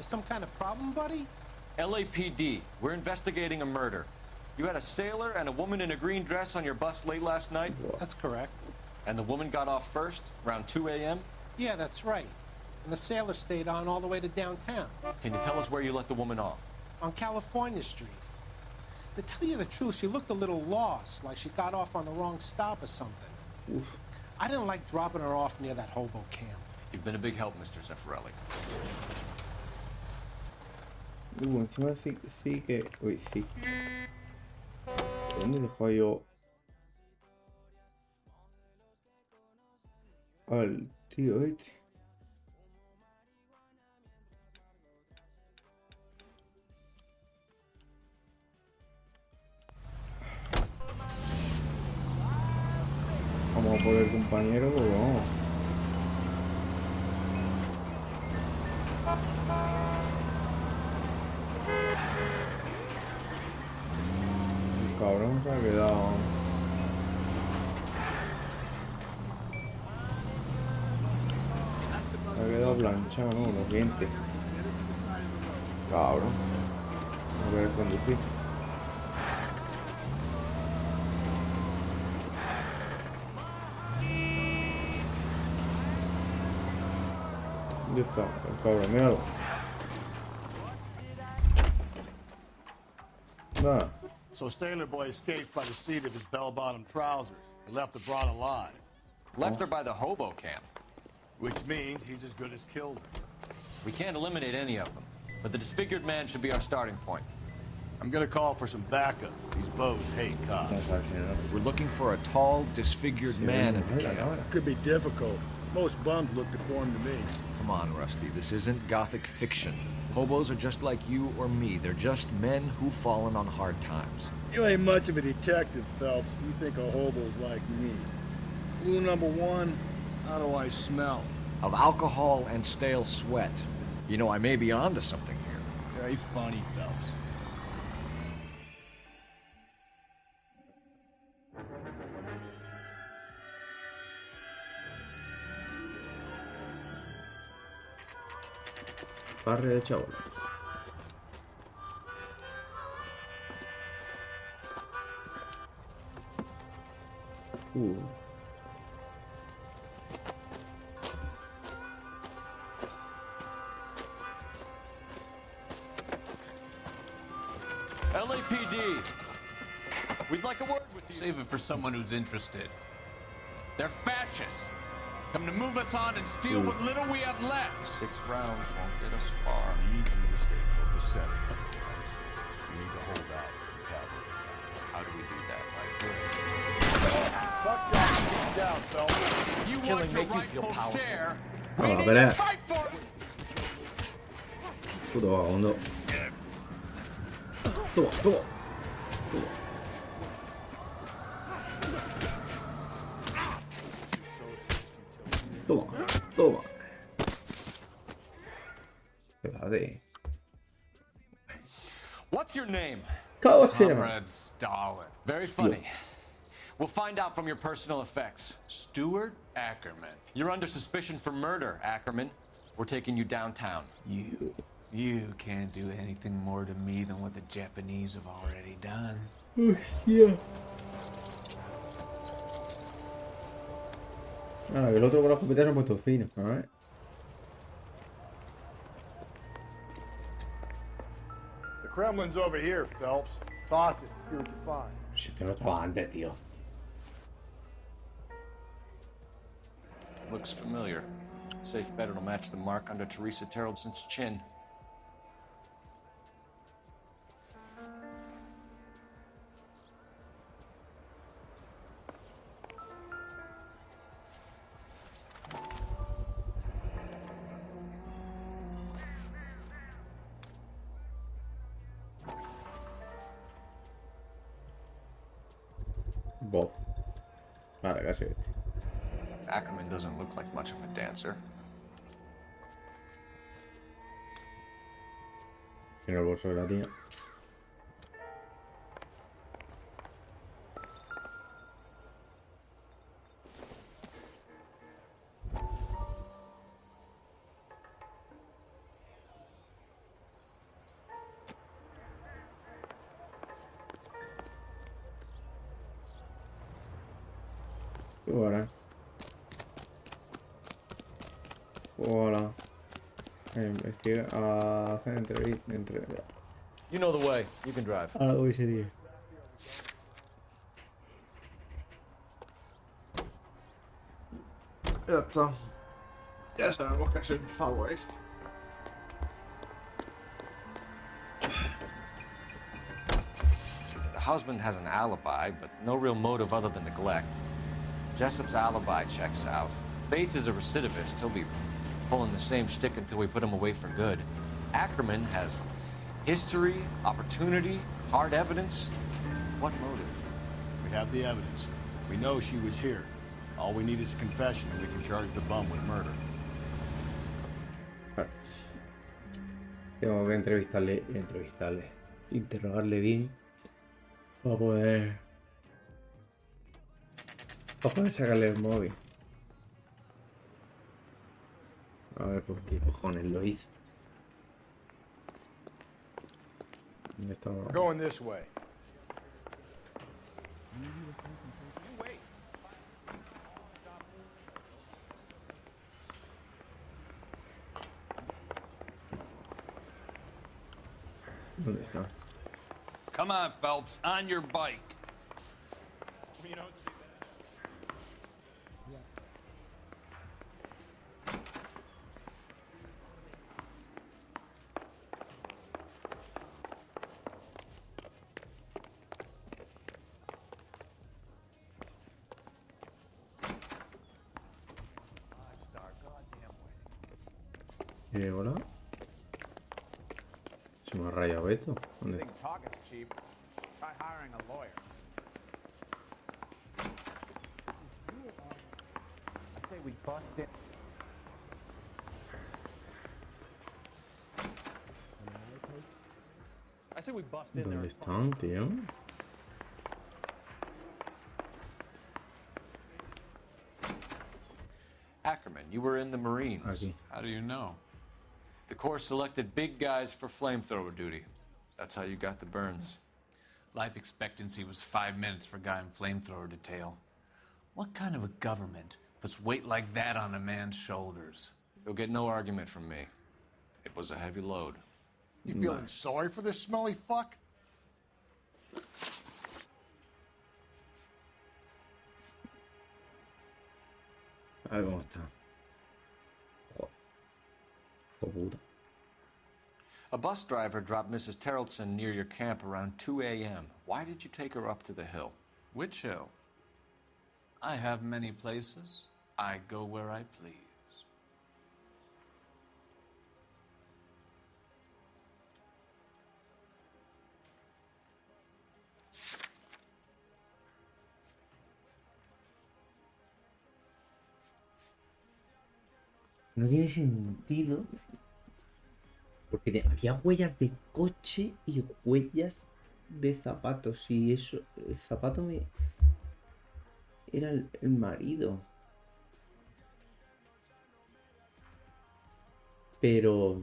Some kind of problem, buddy? LAPD, we're investigating a murder. You had a sailor and a woman in a green dress on your bus late last night? That's correct. And the woman got off first, around 2 a.m.? Yeah, that's right. And the sailor stayed on all the way to downtown. Can you tell us where you let the woman off? On California Street. To tell you the truth, she looked a little lost, like she got off on the wrong stop or something. Oof. I didn't like dropping her off near that hobo camp. You've been a big help, Mr. Zeffirelli. Encima sí que... Uy, sí. ¿Dónde dejó yo al tío este? Vamos a por el compañero, pues vamos. El cabrón se ha quedado. Se ha quedado planchado, ¿no? Los dientes. Cabrón. No voy a conducir. ¿Dónde está el cabrón? Míralo. Nada. So Sailor Boy escaped by the seat of his bell-bottom trousers and left the broad alive. Left her by the hobo camp. Which means he's as good as killed her. We can't eliminate any of them, but the disfigured man should be our starting point. I'm gonna call for some backup. These bows hate cops. We're looking for a tall, disfigured man at the camp. Could be difficult. Most bums look deformed to me. Come on, Rusty. This isn't gothic fiction. Hobos are just like you or me. They're just men who've fallen on hard times. You ain't much of a detective, Phelps. You think of hobos like me. Clue number one, how do I smell? Of alcohol and stale sweat. You know, I may be onto something here. Very funny, Phelps. Barrio de chaval. LAPD. We'd like a word with you. Save it for someone who's interested. They're fascists. Come to move us on and steal what little we have left. 6 rounds won't get us far. We need to stay focused setting. We need to hold out for the cavalry. How do we do that? Like this. Buckshot, get down, Phelps. If you want your rightful share, we Vamos a need to pelear. fight for it. Puto vagabundo. Toma, toma. Toma. Toma. Espérate. What's your name? ¿Cómo se llama? Comrade Stalin. Very funny. We'll find out from your personal effects. Stuart Ackerman. You're under suspicion for murder, Ackerman. We're taking you downtown. You can't do anything more to me than what the Japanese have already done. Hostia. Ah, el otro con los copeteros han puesto fino. A ver. The Kremlin's over here, Phelps. Toss it. See what you find. Si esto no estaba antes, tío. Looks familiar. Safe bet it'll match the mark under Teresa Terrelson's chin. Bob. Vale, casi este. Ackerman doesn't look like much of a dancer. Tiene el bolso de la tía. Hola. Hola. Investiga. Hacer entrevista. You know the way. You can drive. A la comisaría. Ya está. Ya sabemos que es el pavo este. The husband has an alibi, but no real motive other than neglect. Jessup's alibi checks out. Bates is a recidivist. He'll be pulling the same stick until we put him away for good. Ackerman has history, opportunity, hard evidence. What motive? We have the evidence. We know she was here. All we need is a confession and we can charge the bum with murder. Tengo que interrogarle bien para poder sacarle el móvil. A ver por qué cojones lo hizo. ¿Dónde está? Going this way. ¿Dónde está? Come on, Phelps, on your bike. You don't see Hola. Se me ha rayado esto. ¿Dónde está? Talking's cheap. Try hiring a lawyer. I say we bust it. I say we bust in there. ¿Dónde están, tío? Ackerman, you were in the Marines. Aquí. How do you know? The Corps selected big guys for flamethrower duty. That's how you got the burns. Life expectancy was 5 minutes for a guy in flamethrower detail. What kind of a government puts weight like that on a man's shoulders? You'll get no argument from me. It was a heavy load. You feeling sorry for this smelly fuck? A ver cómo está. Oh, puta. A bus driver dropped Mrs. Terrelson near your camp around 2 a.m. Why did you take her up to the hill? Which hill? I have many places. I go where I please. No tiene sentido. Porque había huellas de coche y huellas de zapatos. Y eso, el zapato era el marido. Pero...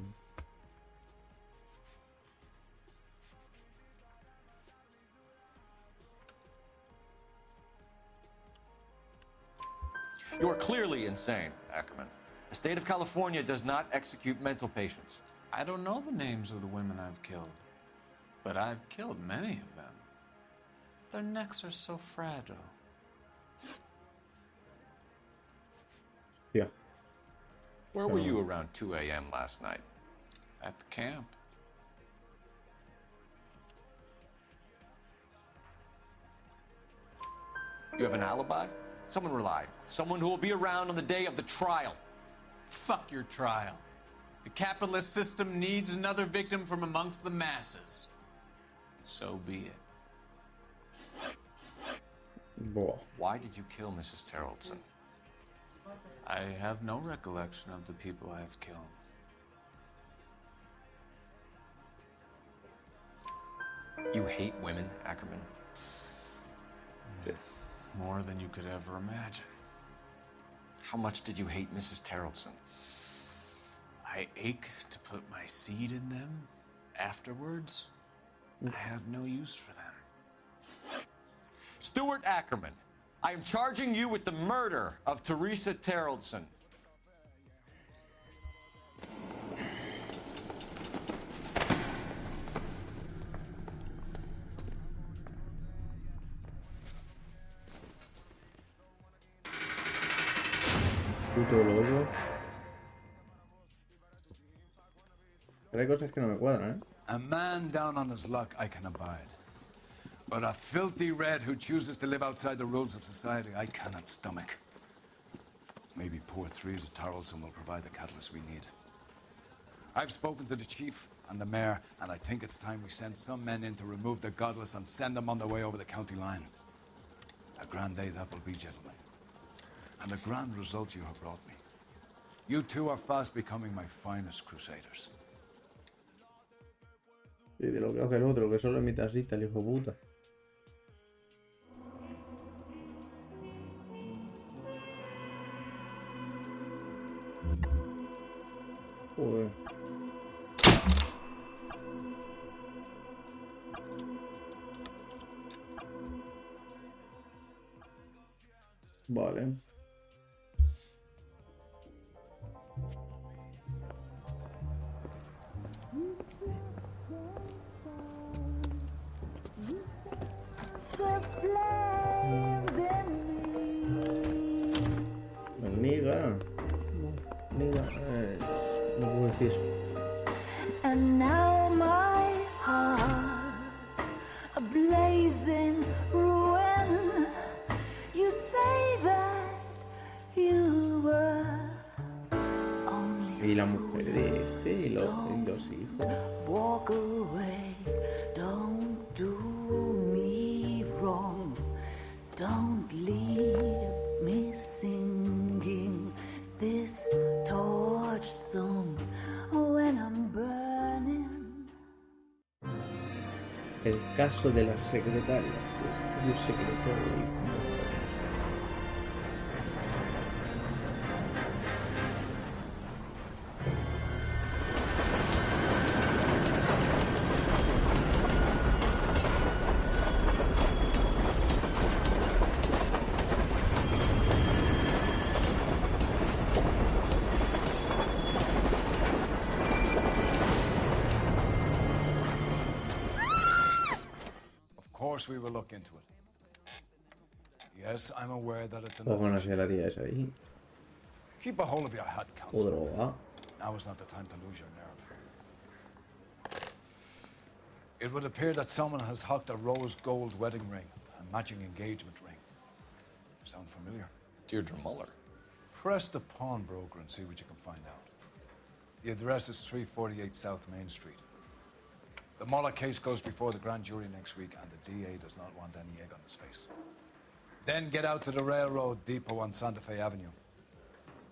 You are clearly insane, Ackerman. The state of California does not execute mental patients. I don't know the names of the women I've killed, but I've killed many of them. Their necks are so fragile. Yeah. Where were you around 2 a.m. last night? At the camp. You have an alibi? Someone reliable. Someone who will be around on the day of the trial. Fuck your trial. The capitalist system needs another victim from amongst the masses. So be it. Boah. Why did you kill Mrs. Terrelson? I have no recollection of the people I have killed. You hate women, Ackerman? More than you could ever imagine. How much did you hate Mrs. Terrelson? I ache to put my seed in them. Afterwards, I have no use for them. Stuart Ackerman, I am charging you with the murder of Teresa Terrelson. Puto loco. Pero hay cosas que no me cuadran, ¿eh? A man down on his luck I can abide. But a filthy red who chooses to live outside the rules of society I cannot stomach. Maybe poor Teresa Terrelson will provide the catalyst we need. I've spoken to the chief and the mayor, and I think it's time we send some men in to remove the godless and send them on their way over the county line. A grand day that will be, gentlemen. And a grand result you have brought me. You two are fast becoming my finest crusaders. Y de lo que hace el otro, que solo es mi tasita, el hijo puta. Joder. Vale. No puedo decir. And now my heart's a blazing ruin. You say that you were only Y la mujer de este y los hijos. walk away, don't do me wrong, don't leave me singing this torched song when I'm burning. El caso de la secretaria de estudio secreto. course we will look into it. Yes, I'm aware that it's O an hacia la tía esa ahí. Keep a hold of your head, O Counselor. droga. Now is not the time to lose your nerve. It would appear that someone has hucked a rose gold wedding ring, a matching engagement ring. Sound familiar? Deirdre Muller. Press the pawnbroker and see what you can find out. The address is 348 South Main Street. The Muller case goes before the grand jury next week, and the DA does not want any egg on his face. Then get out to the railroad depot on Santa Fe Avenue.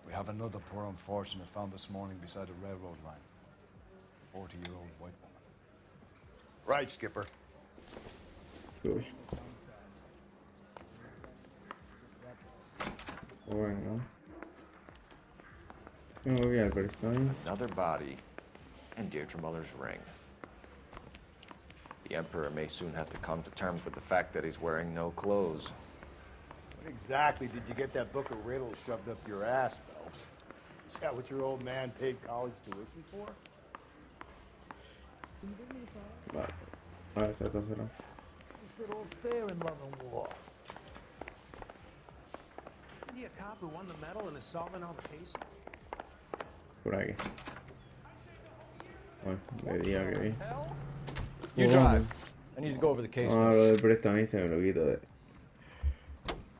We have another poor unfortunate found this morning beside a railroad line. A 40-year-old white woman. Right, Skipper. Uy. Bueno. Tengo que ir por esto. Another body and Deirdre Muller's ring. The Emperor may soon have to come to terms with the fact that he's wearing no clothes. What exactly did you get that book of riddles shoved up your ass, Phelps? Is that what your old man paid college tuition for? Vale. Vale, se está cerrado. It's good old fair in Love and War. Isn't he a cop who won the medal and is solving all the cases? Por aquí. Bueno, le diría que vi. You drive. I need to go over the case. Ah, lo del prestamista me lo quito de...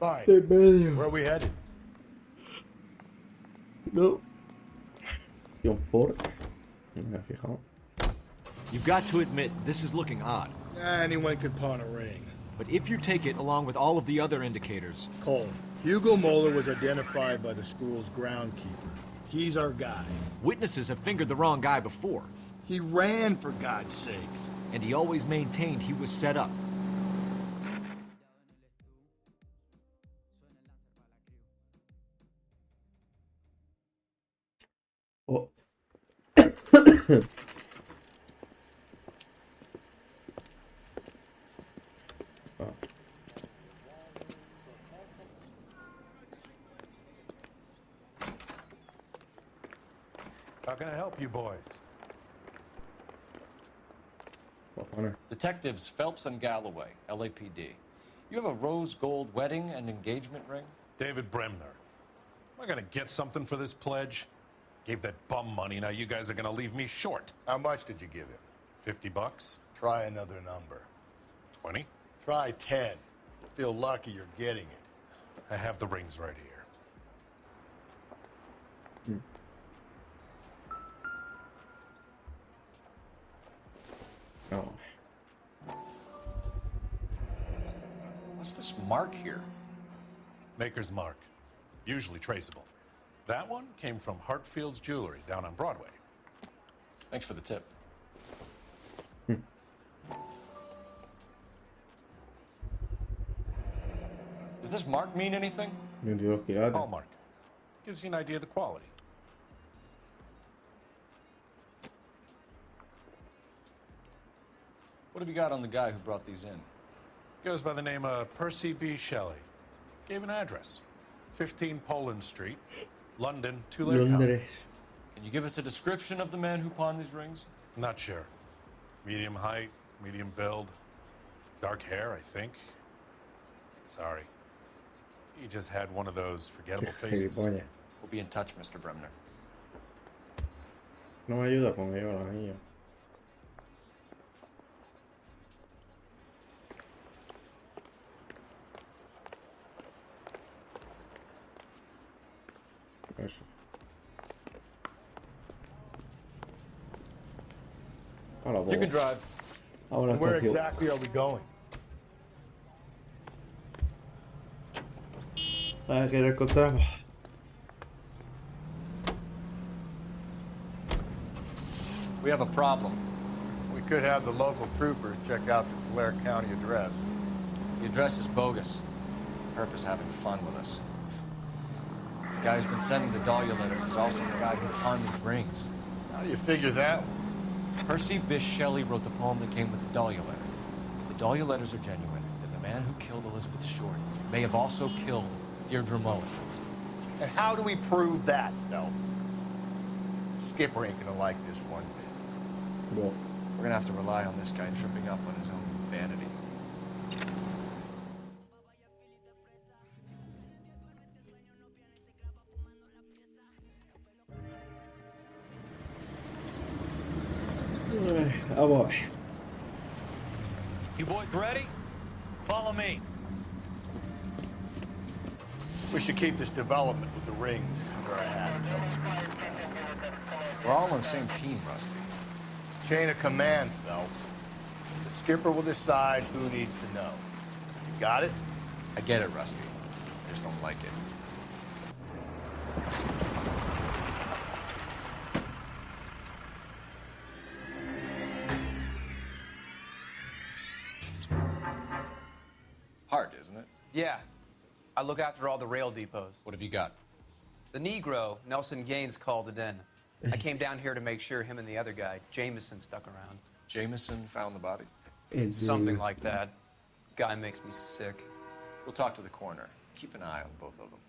Fine. De medio. Where are we headed? No. John Ford. No me he fijado. You've got to admit, this is looking odd. Anyone could pawn a ring. But if you take it along with all of the other indicators... Cole, Hugo Moeller was identified by the school's groundkeeper. He's our guy. Witnesses have fingered the wrong guy before. He ran, for God's sakes. And he always maintained he was set up. Oh. Oh. How can I help you boys? Detectives Phelps and Galloway, LAPD. You have a rose gold wedding and engagement ring? David Bremner. Am I gonna get something for this pledge? Gave that bum money, now you guys are gonna leave me short. How much did you give him? 50 bucks? Try another number. 20? Try 10. You'll feel lucky you're getting it. I have the rings right here. Oh. What's this mark here? Maker's mark. Usually traceable. That one came from Hartfield's Jewelry down on Broadway. Thanks for the tip. Does this mark mean anything? Hallmark. Gives you an idea of the quality. What have you got on the guy who brought these in? Goes by the name of Percy B. Shelley. Gave an address. 15 Poland Street, London, Tulare County. Can you give us a description of the man who pawned these rings? Not sure. Medium height, medium build, dark hair, I think. Sorry. He just had one of those forgettable faces. We'll be in touch, Mr. Bremner. No me ayuda con ello la niña. Eso. You can drive. Ahora Where está exactly are we going? A ver qué encontramos. We have a problem. We could have the local troopers check out the Tulare County address. The address is bogus. Herb is having fun with us. The guy who's been sending the Dahlia letters is also the guy who pawned these rings. How do you figure that? Percy Bysshe Shelley wrote the poem that came with the Dahlia letter. If the Dahlia letters are genuine, then the man who killed Elizabeth Short may have also killed Deirdre Muller. And how do we prove that, Phelps? Skipper ain't gonna like this one bit. Well, we're gonna have to rely on this guy tripping up on his own vanity. Vamos. You boys ready? Follow me. We should keep this development with the rings under our hat. We're all on the same team, Rusty. Chain of command, Phelps. The skipper will decide who needs to know. You got it? I get it, Rusty. I just don't like it. Hard, isn't it? Yeah. I look after all the rail depots. What have you got? The Negro, Nelson Gaines, called it in. I came down here to make sure him and the other guy, Jameson, stuck around. Jameson found the body? Something like that. Guy makes me sick. We'll talk to the coroner. Keep an eye on both of them.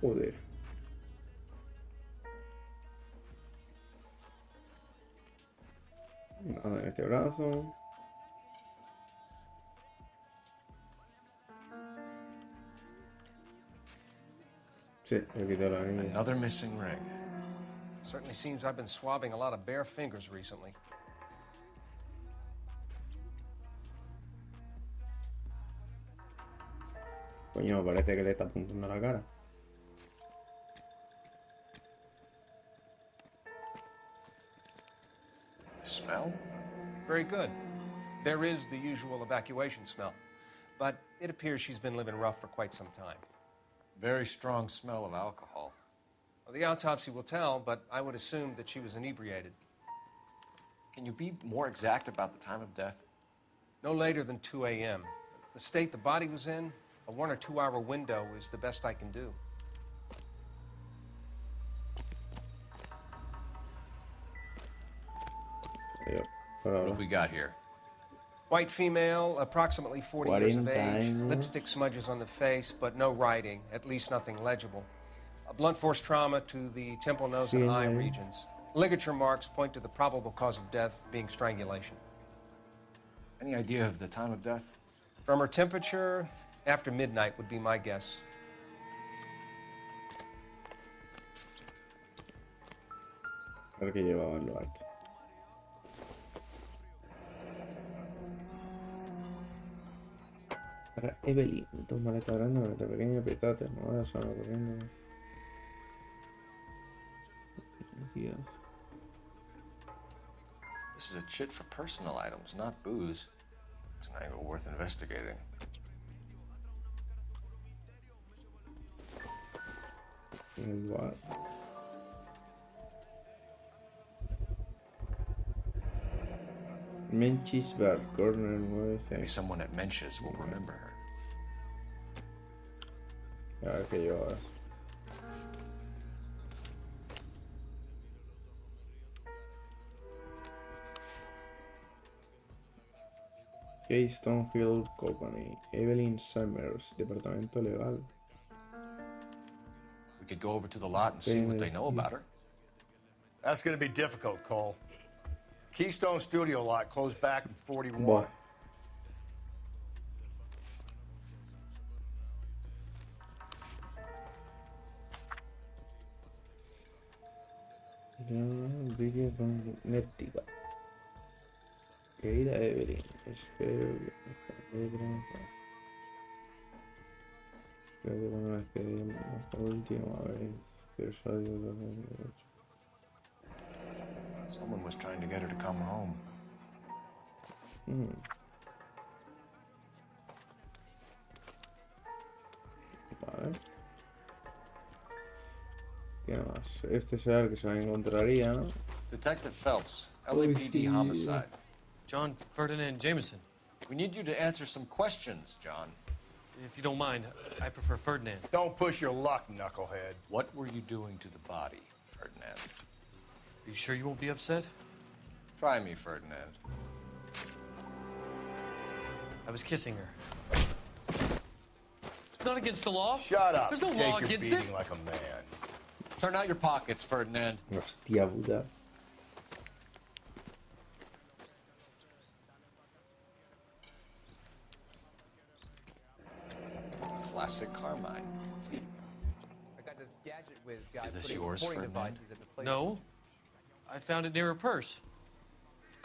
Joder. Nada en este brazo. Sí, le quitó la niña. Another missing ring. Certainly seems I've been swabbing a lot of bare fingers recently. Coño, parece que le está apuntando a la cara. Smell? Very good. There is the usual evacuation smell, but it appears she's been living rough for quite some time. Very strong smell of alcohol. Well, the autopsy will tell, but I would assume that she was inebriated. Can you be more exact about the time of death? No later than 2 a.m. The state the body was in, a 1 or 2 hour window is the best I can do. What have we got here? White female, approximately 40 years of age, años. lipstick smudges on the face, but no writing, at least nothing legible. A blunt force trauma to the temple, nose, and eye regions. Ligature marks point to the probable cause of death being strangulation. Any idea of the time of death? From her temperature, after midnight would be my guess. A ver qué llevaba en lo alto. Para Evelyn, dos maletas grandes, maleta pequeña, petate, no son corriendo. This is a chit for personal items, not booze. It's an angle worth investigating. And what? Menchie's Bar, corner 9C. Maybe someone at Menchie's will remember her. A ver qué lleva ahora. Keystone Field Company, Evelyn Summers, departamento legal. We could go over to the lot and see what they know about her. That's gonna be difficult, Cole. Keystone Studio lot closed back in 41. Buah. Vídeo con Nética. Querida Evelyn, espero que creo que cuando nos quedemos la última vez que salió 2008. Someone was trying to get her to come home. Vale. ¿Qué más? Este será el que se la encontraría, ¿no? Detective Phelps, LAPD homicide. John Ferdinand Jameson. We need you to answer some questions, John. If you don't mind, I prefer Ferdinand. Don't push your luck, knucklehead. What were you doing to the body, Ferdinand? Are you sure you won't be upset? Try me, Ferdinand. I was kissing her. It's not against the law. Shut up. There's no Take law your against beating it. like a man. Turn out your pockets, Ferdinand. Hostia puta. Classic Carmine. I got this gadget whiz guy Is this putting yours, recording Ferdinand? devices at the place. No. I found it near her purse.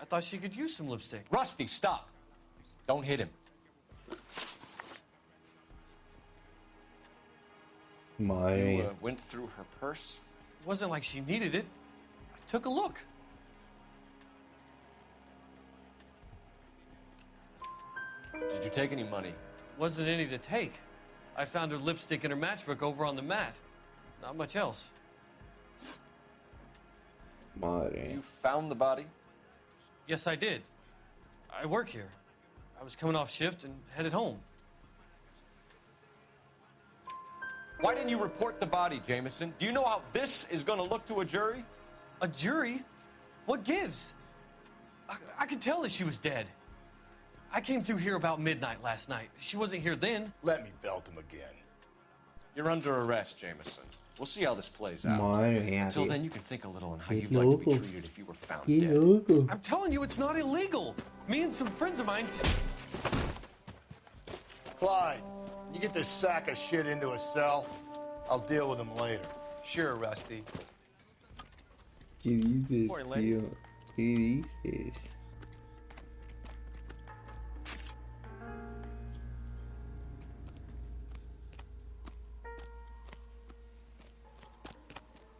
I thought she could use some lipstick. Rusty, stop! Don't hit him. Madre You mía. went through her purse? It wasn't like she needed it. I took a look. Did you take any money? Wasn't any to take. I found her lipstick in her matchbook over on the mat. Not much else. Madre. You found the body? Yes, I did. I work here. I was coming off shift and headed home. Why didn't you report the body, Jameson? Do you know how this is going to look to a jury? A jury? What gives? I could tell that she was dead. I came through here about midnight last night. She wasn't here then. Let me belt him again. You're under arrest, Jameson. We'll see how this plays out. Madre mía, Until tío. then, you can think a little on how Qué you'd like to be loco. treated if you were found Qué dead. loco. I'm telling you, it's not illegal. Me and some friends of mine. Clyde, you get this sack of shit into a cell. I'll deal with him later. Sure, Rusty. ¿Qué dices, Morning, ladies. tío? ¿Qué dices?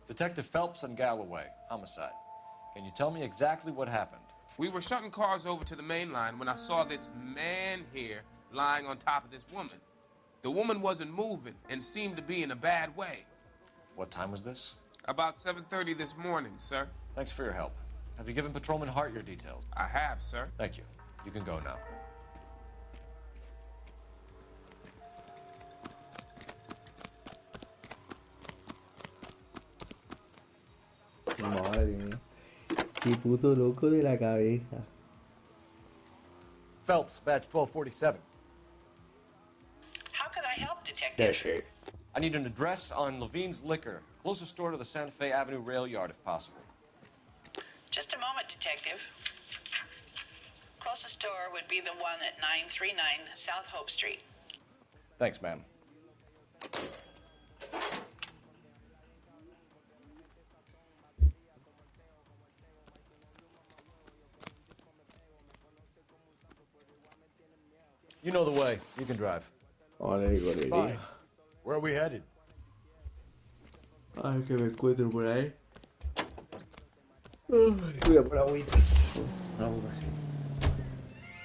Detective Phelps and Galloway, homicide. Can you tell me exactly what happened? We were shutting cars over to the main line when I saw this man here lying on top of this woman. The woman wasn't moving and seemed to be in a bad way. What time was this? About 7:30 this morning, sir. Thanks for your help. Have you given Patrolman Hart your details? I have, sir. Thank you. You can go now. Madre mía. Qué puto loco de la cabeza. Phelps, badge 1247. How can I help, Detective? That's it. I need an address on Levine's Liquor. Closest store to the Santa Fe Avenue rail yard, if possible. Just a moment, Detective. Closest store would be the one at 939 South Hope Street. Thanks, ma'am. You know the way. You can drive. Vale, Fine. golería. Where are we headed? Ay, que me encuentro por ahí. Voy a por agüita. Una agua así.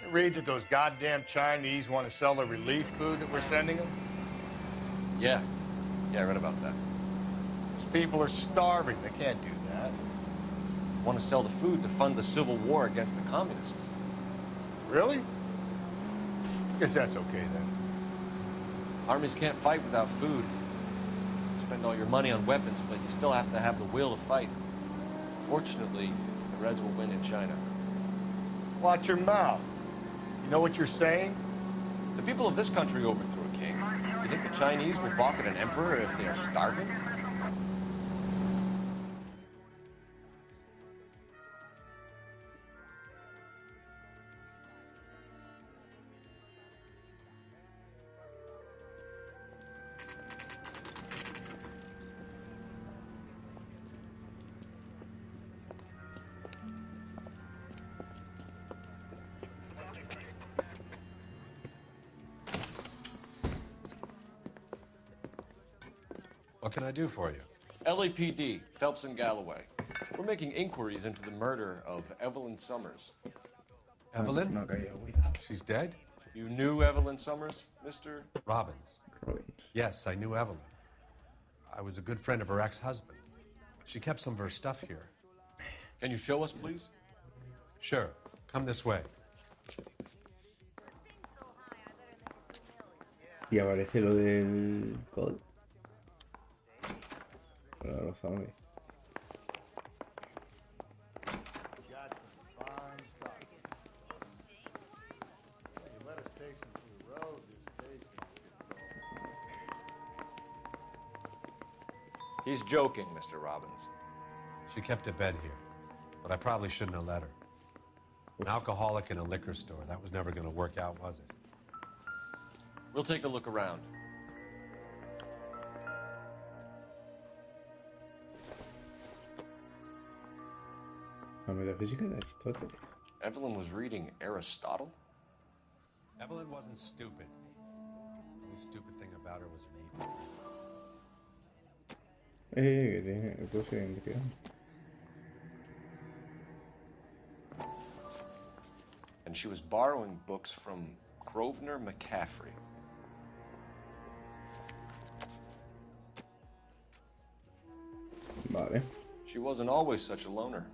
You read that those goddamn Chinese want to sell the relief food that we're sending them? Yeah. Yeah, I read about that. Those people are starving. They can't do that. Want to sell the food to fund the civil war against the communists. Really? Guess that's okay then. Armies can't fight without food. You spend all your money on weapons, but you still have to have the will to fight. Fortunately, the Reds will win in China. Watch your mouth. You know what you're saying? The people of this country overthrew a king. You think the Chinese will balk at an emperor if they are starving? What can I do for you? LAPD, Phelps and Galloway. We're making inquiries into the murder of Evelyn Summers. Evelyn? She's dead? You knew Evelyn Summers, Mr. Robbins. Yes, I knew Evelyn. I was a good friend of her ex-husband. She kept some of her stuff here. Can you show us, please? Sure. Come this way. Y aparece lo del code. No lo sabe. Got some fine stuff. You let us take some to the road, this station He's joking, Mr. Robbins. She kept a bed here, but I probably shouldn't have let her. An alcoholic in a liquor store. That was never going to work out, was it? We'll take a look around. La metafísica de Aristóteles. Evelyn was reading Aristotle? Evelyn wasn't stupid. The only stupid thing about her was her need to drink. Que tiene cosas que investigar. And she was borrowing books from Grosvenor McCaffrey. Vale. She wasn't always such a loner.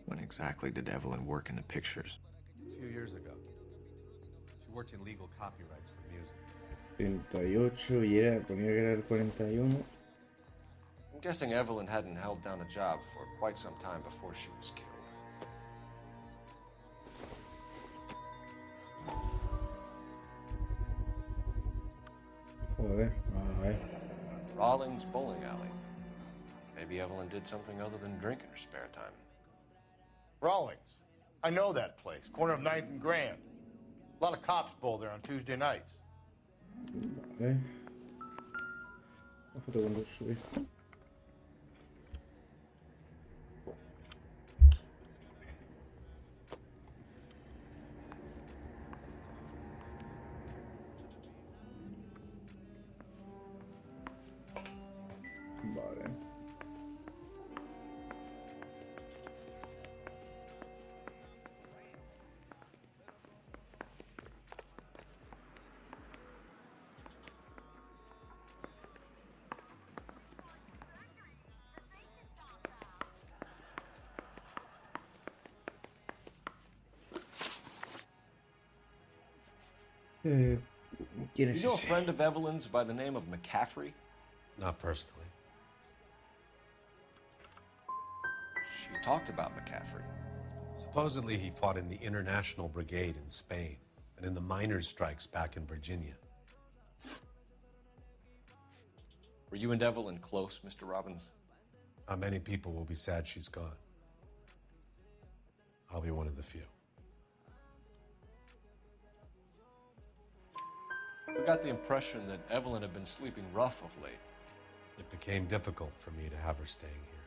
When exactly did Evelyn work in the pictures? A few years ago. She worked in legal copyrights for music. 38 y era, ponía que era el 41. I'm guessing Evelyn hadn't held down a job for quite some time before she was killed. Joder, a ver. Rawlings Bowling Alley. Maybe Evelyn did something other than drink in her spare time. Rawlings. I know that place. Corner of 9th and Grand. A lot of cops bowl there on Tuesday nights. Vale. La foto cuando subí. Vale. ¿Quién es You know a ese? friend of Evelyn's by the name of McCaffrey? Not personally. She talked about McCaffrey. Supposedly he fought in the International Brigade in Spain and in the miners' strikes back in Virginia. Were you and Evelyn close, Mr. Robbins? Not many people will be sad she's gone. I'll be one of the few. We got the impression that Evelyn had been sleeping rough of late. It became difficult for me to have her staying here.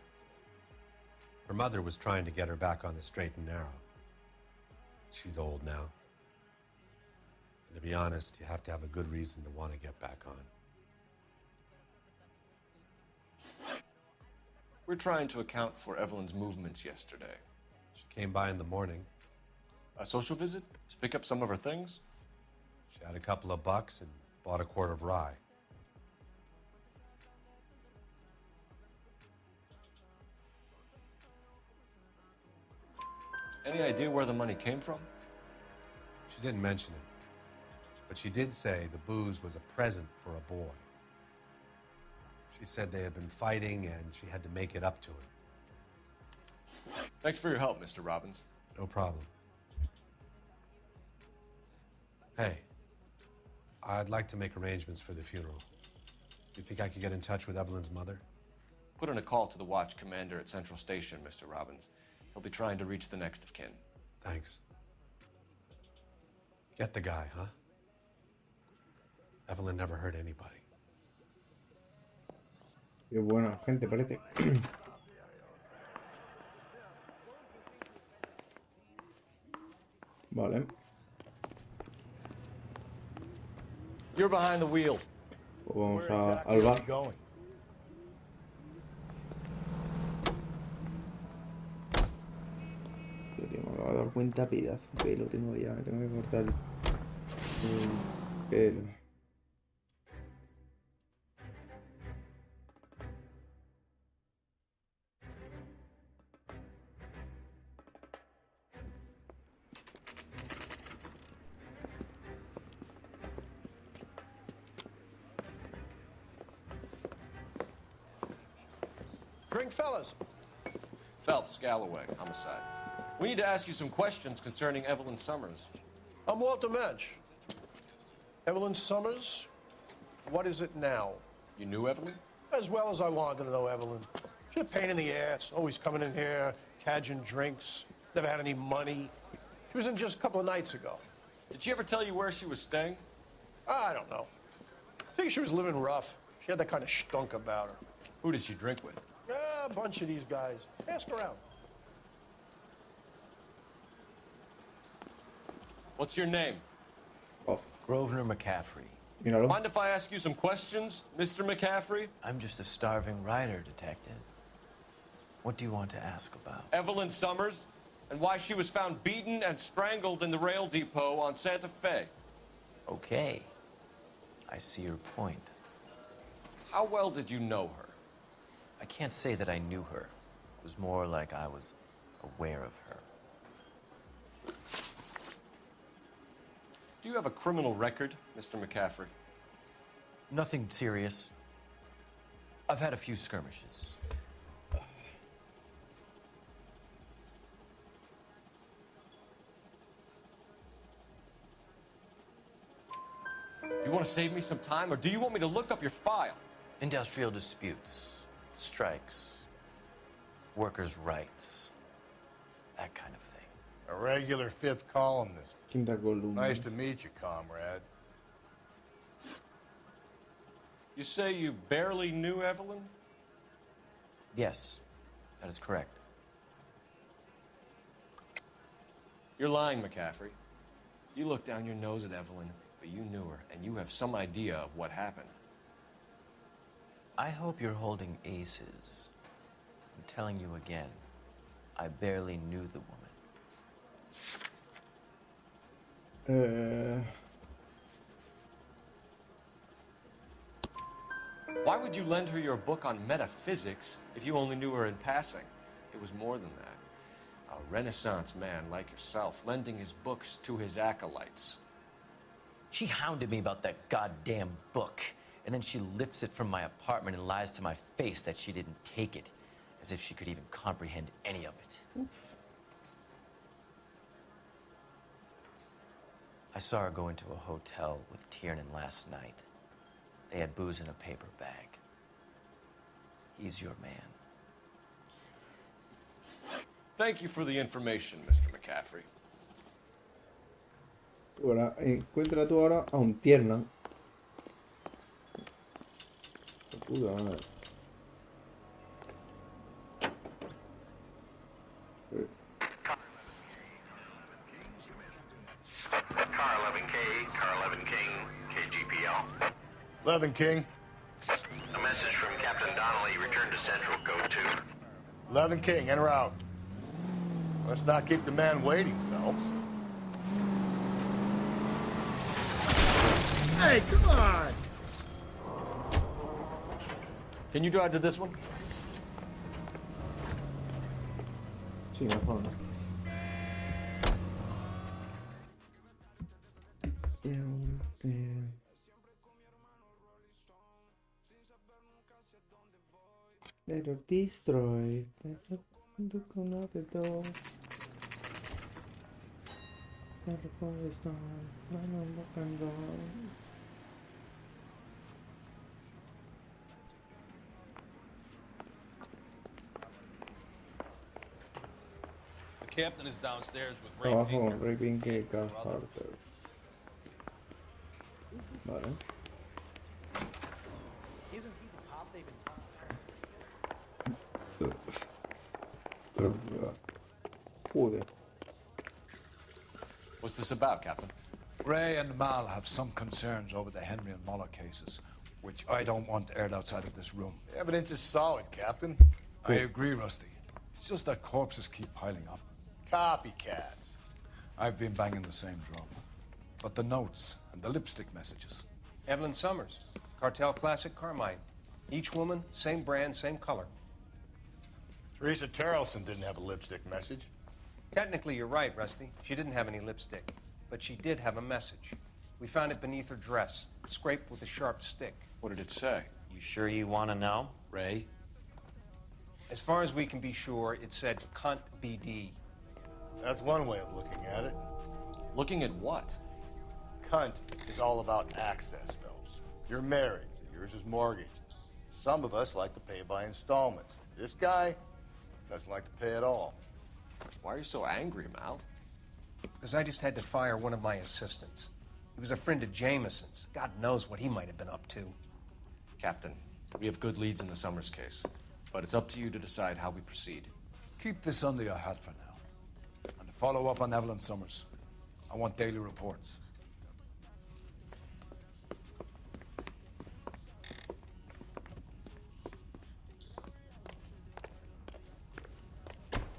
Her mother was trying to get her back on the straight and narrow. She's old now. And to be honest, you have to have a good reason to want to get back on. We're trying to account for Evelyn's movements yesterday. She came by in the morning. A social visit to pick up some of her things? She had a couple of bucks and bought a quart of rye. Any idea where the money came from? She didn't mention it, but she did say the booze was a present for a boy. She said they had been fighting and she had to make it up to him. Thanks for your help, Mr. Robbins. No problem. Hey, I'd like to make arrangements for the funeral. Do you think I could get in touch with Evelyn's mother? Put in a call to the watch commander at Central Station, Mr. Robbins. He'll be trying to reach the next of kin. Thanks. Get the guy, huh? Evelyn never hurt anybody. Qué buena gente parece. Vale. You're behind the wheel. Pues vamos al bar. Yo tío, me acabo de dar cuenta, pedazo de pelo tengo ya, me tengo que cortar el pelo. Drink, fellas. Phelps, Galloway, homicide. We need to ask you some questions concerning Evelyn Summers. I'm Walter Mensch. Evelyn Summers, what is it now? You knew Evelyn? As well as I wanted to know Evelyn. She's a pain in the ass, always coming in here, cadging drinks, never had any money. She was in just a couple of nights ago. Did she ever tell you where she was staying? I don't know. I think she was living rough. She had that kind of stunk about her. Who did she drink with? Yeah, a bunch of these guys. Ask around. What's your name? Oh. Grosvenor McCaffrey. Míralo. Mind if I ask you some questions, Mr. McCaffrey? I'm just a starving writer, detective. What do you want to ask about? Evelyn Summers, and why she was found beaten and strangled in the rail depot on Santa Fe. Okay. I see your point. How well did you know her? I can't say that I knew her. It was more like I was aware of her. Do you have a criminal record, Mr. McCaffrey? Nothing serious. I've had a few skirmishes. You want to save me some time, or do you want me to look up your file? Industrial disputes, strikes, workers' rights, that kind of thing. A regular fifth columnist. Quinta columna. Nice to meet you, comrade. You say you barely knew Evelyn? Yes, that is correct. You're lying, McCaffrey. You looked down your nose at Evelyn, but you knew her, and you have some idea of what happened. I hope you're holding aces. I'm telling you again, I barely knew the woman. Why would you lend her your book on metaphysics if you only knew her in passing? It was more than that. A Renaissance man like yourself, lending his books to his acolytes. She hounded me about that goddamn book, and then she lifts it from my apartment and lies to my face that she didn't take it, as if she could even comprehend any of it. Oof. I saw her go into a hotel with Tiernan last night. They had booze in a paper bag. He's your man. Thank you for the information, Mr. McCaffrey. Ahora, encuentra tú ahora a un Tiernan. Puta madre. Car 11K, Car 11 King, KGPL. 11 King. A message from Captain Donnelly. Return to Central. Code 2. 11 King, en route. Let's not keep the man waiting, Phelps. Hey, come on! Can you drive to this one? Sí, mejor, ¿no? Better destroy. Better con una de dos. Better puede estar. No, no. The captain is downstairs with Ray Abajo, Pinker. Ray Pinker, Gas Harter. Vale. Joder. What's this about, Captain? Ray and Mal have some concerns over the Henry and Muller cases, which I don't want aired outside of this room. The evidence is solid, Captain. I agree, Rusty. It's just that corpses keep piling up. Copycats. I've been banging the same drum. But the notes and the lipstick messages. Evelyn Summers, Cartel Classic Carmine. Each woman, same brand, same color. Teresa Terrelson didn't have a lipstick message. Technically, you're right, Rusty. She didn't have any lipstick, but she did have a message. We found it beneath her dress, scraped with a sharp stick. What did it say? You sure you want to know? Ray? As far as we can be sure, it said cunt BD. That's one way of looking at it. Looking at what? Cunt is all about access, Phelps. You're married, so yours is mortgaged. Some of us like to pay by installments. This guy doesn't like to pay at all. Why are you so angry, Mal? because I just had to fire one of my assistants. He was a friend of Jameson's. God knows what he might have been up to. Captain, we have good leads in the Summers case, but it's up to you to decide how we proceed. Keep this under your hat for now. And to follow up on Evelyn Summers, I want daily reports.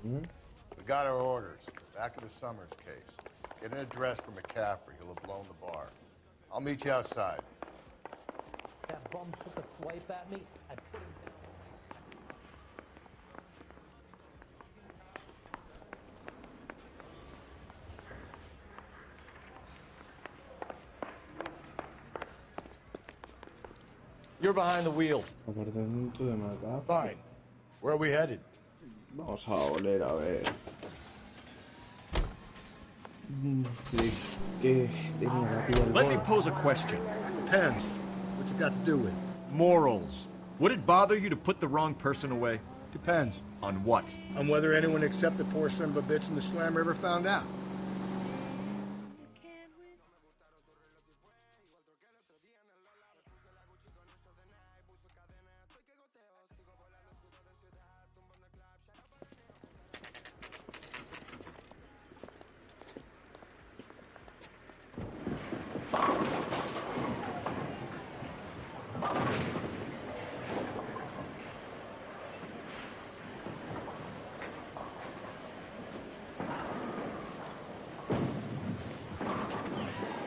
We got our orders. Back to the Summers case. Get an address for McCaffrey. He'll have blown the bar. I'll meet you outside. That bum took a swipe at me. I put him down. You're behind the wheel. Apartamento de McCaffrey. Fine. Where are we headed? Vamos a oler a ver. ¿Qué tenía la piel Let me gorda? pose a question. Depends. What you got to do with it? Morals. Would it bother you to put the wrong person away? Depends. On what? On whether anyone except the poor son of a bitch in the Slammer ever found out.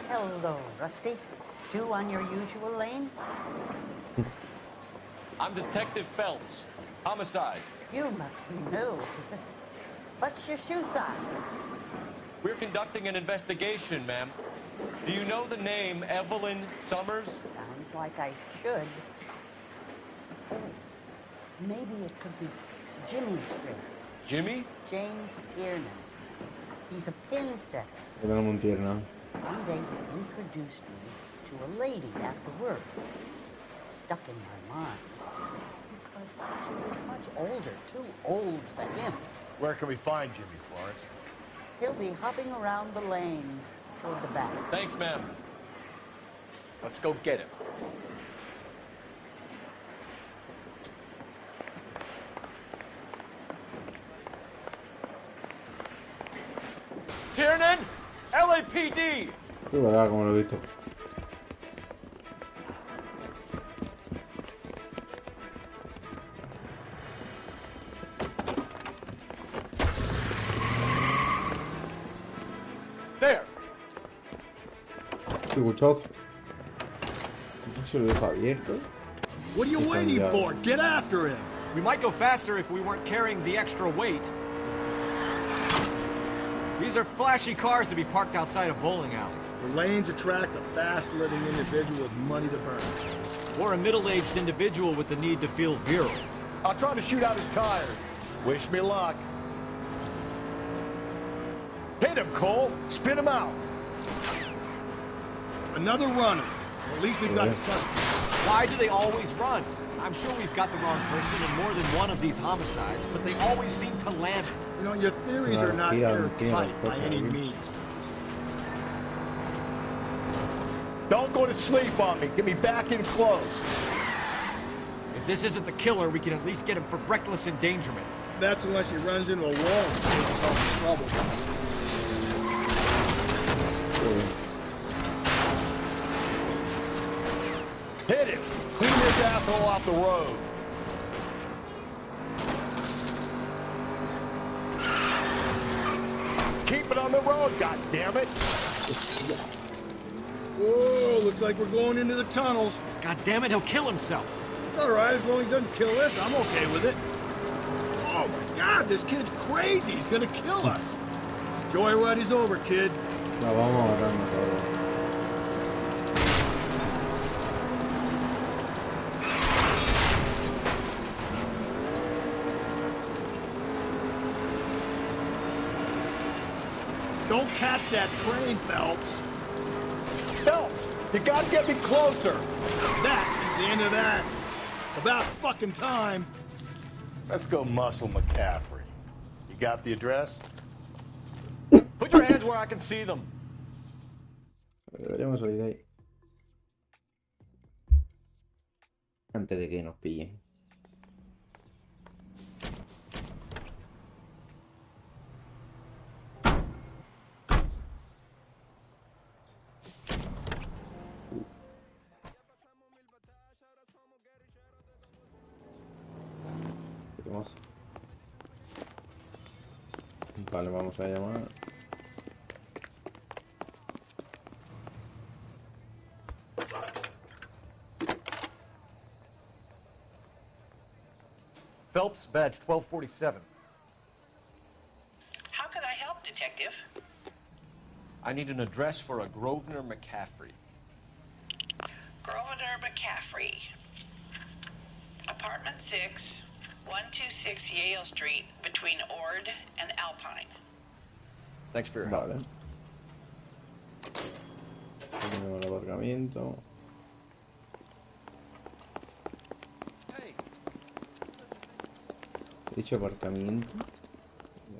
Hello, Rusty. Two on your usual lane? I'm Detective Phelps. Homicide. You must be new. What's your shoe size? We're conducting an investigation, ma'am. Do you know the name Evelyn Summers? Sounds like I should. Maybe it could be Jimmy's friend. Jimmy? James Tiernan. He's a pin setter. Que tenemos un tierno. One day he introduced me to a lady after work. It stuck in my mind because she was much older, too old for him. Where can we find Jimmy, Florence? He'll be hopping around the lanes toward the back. Thanks, ma'am. Let's go get him. Tiernan! LAPD! Sí, verdad, como lo he visto. There! ¿Se escuchó? ¿Se lo deja abierto? What are you waiting for? Get after him! We might go faster if we weren't carrying the extra weight. These are flashy cars to be parked outside of bowling alleys. The lanes attract a fast-living individual with money to burn. Or a middle-aged individual with the need to feel virile. I'll try to shoot out his tires. Wish me luck. Hit him, Cole. Spin him out. Another runner. Well, at least we've got a suspect. Why do they always run? I'm sure we've got the wrong person in more than one of these homicides, but they always seem to land it. You know, your theories are not airtight by any means. Don't go to sleep on me. Get me back in close. If this isn't the killer, we can at least get him for reckless endangerment. That's unless he runs into a wall and saves himself trouble. Hit him! Clean this asshole off the road. Keep it on the road, goddammit! Whoa, looks like we're going into the tunnels. God damn it, he'll kill himself. It's all right, as long as he doesn't kill us, I'm okay with it. Oh my God, this kid's crazy. He's gonna kill us. Joyride is over, kid. La vamos agarrando todo. Don't catch that train, Phelps. Phelps, you gotta get me closer. That is the end of that. It's about fucking time. Let's go muscle McCaffrey. You got the address? Put Put your hands where I can see them. Deberíamos salir de ahí. Antes de que nos pillen. Vale, vamos a llamar. Phelps, badge 1247. How can I help, Detective? I need an address for a Grosvenor McCaffrey. Grosvenor McCaffrey. Apartment 6, 126 Yale Street, between Ord and Alpine. Thanks for your help. Vale. Tenemos el aparcamiento. Dicho aparcamiento.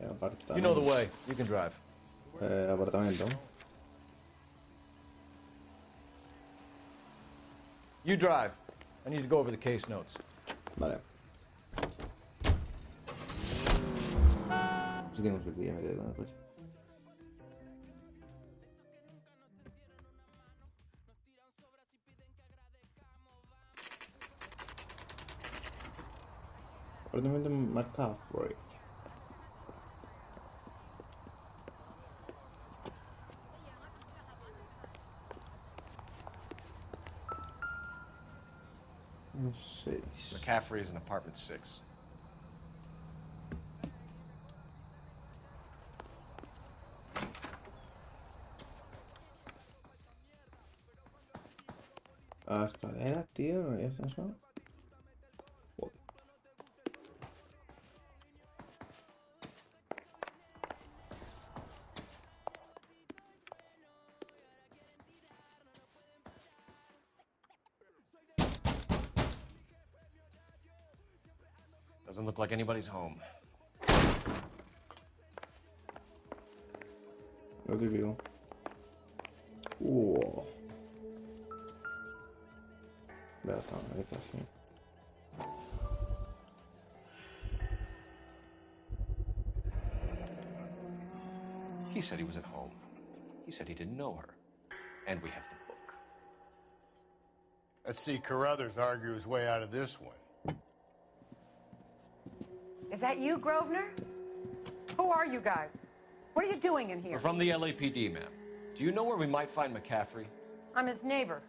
Apartamento. You know the way. You can drive. Apartamento. You drive. I need to go over the case notes. Vale. Sí tengo que ir a meter con el coche. Apartamento McCaffrey. McCaffrey is in apartment 6. Las escaleras, tío, no hay ascensor. Joder. Doesn't look like anybody's home. Lo típico. Ya está, ahí está, sí. He said he was at home. He said he didn't know her. And we have the book. Let's see Carruthers argue his way out of this one. Is that you, Grosvenor? Who are you guys? What are you doing in here? We're from the LAPD, ma'am. Do you know where we might find McCaffrey? I'm his neighbor.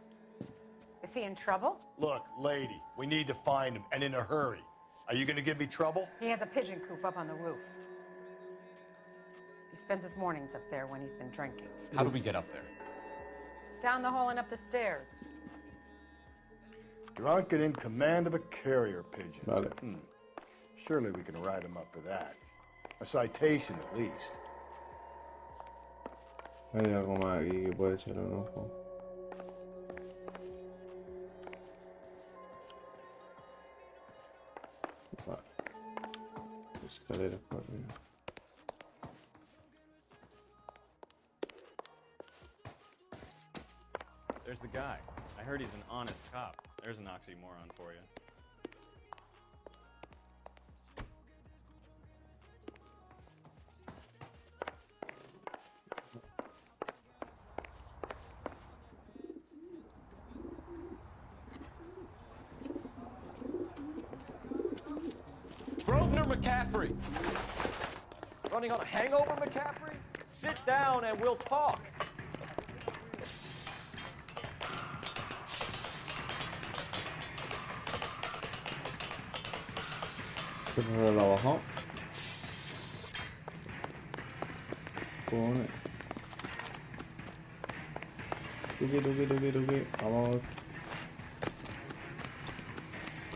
Is he in trouble? Look, lady, we need to find him, and in a hurry. Are you gonna give me trouble? He has a pigeon coop up on the roof. He spends his mornings up there when he's been drinking. How do we get up there? Down the hall and up the stairs. Drunk and in command of a carrier pigeon. Vale. Surely we can write him up for that. A citation, at least. Hay algo más aquí que puede ser un ojo. Vale. Escaleras por arriba. There's the guy. I heard he's an honest cop. There's an oxymoron for you. Grosvenor McCaffrey! Running on a hangover, McCaffrey? Sit down and we'll talk. Ponerlo abajo. Pone. Tuki. Vamos.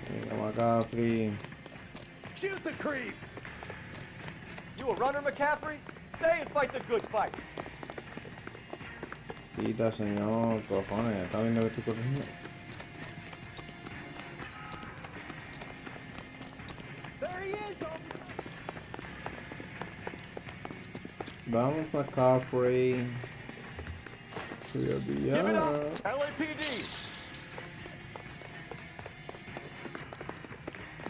Venga, McCaffrey. Shoot the creep! You a runner, McCaffrey? Stay and fight the good fight. Quita, señor. Cojones, ¿está viendo que estoy corriendo? Vamos, McCaffrey. Give it up, LAPD.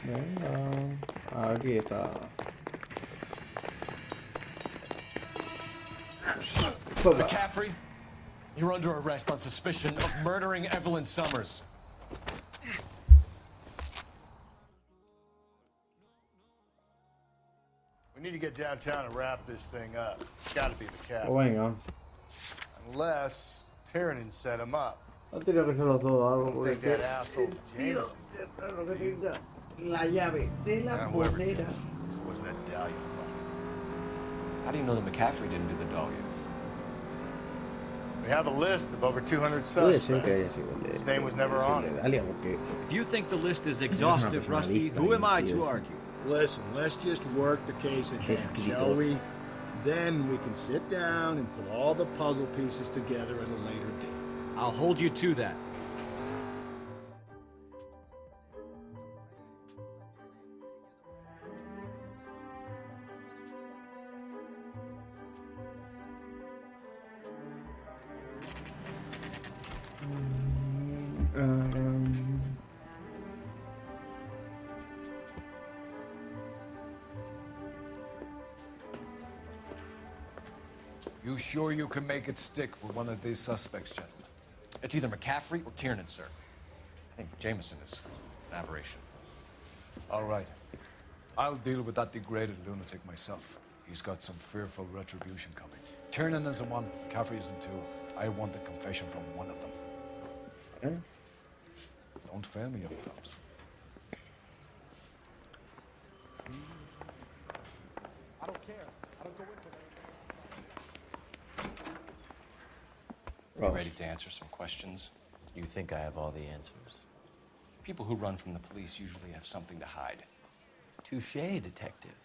Venga, aquí está. McCaffrey, you're under arrest on suspicion of murdering Evelyn Summers. We need to get downtown and wrap this thing up. It's gotta be McCaffrey. Oh, venga. Unless Tiernan set him up. No tiene que ser los dos algo I don't think porque that asshole tío, Jameson. lo que tenga la llave de la bodega. This wasn't that Dahlia fuck. How do you know that McCaffrey didn't do the Dahlia? We have a list of over 200 Puede ser que haya suspects. sido el de, His name was never on it. Dalia, porque If you think the list is exhaustive, Rusty, who am I to argue? Listen, let's just work the case at hand, shall we? Then we can sit down and put all the puzzle pieces together at a later date. I'll hold you to that. You sure you can make it stick with one of these suspects, gentlemen? It's either McCaffrey or Tiernan, sir. I think Jameson is an aberration. All right. I'll deal with that degraded lunatic myself. He's got some fearful retribution coming. Tiernan isn't one, McCaffrey isn't two. I want the confession from one of them. Don't fail me, young fellas. I don't care. I don't go into You ready to answer some questions? You think I have all the answers? People who run from the police usually have something to hide. Touché, detective.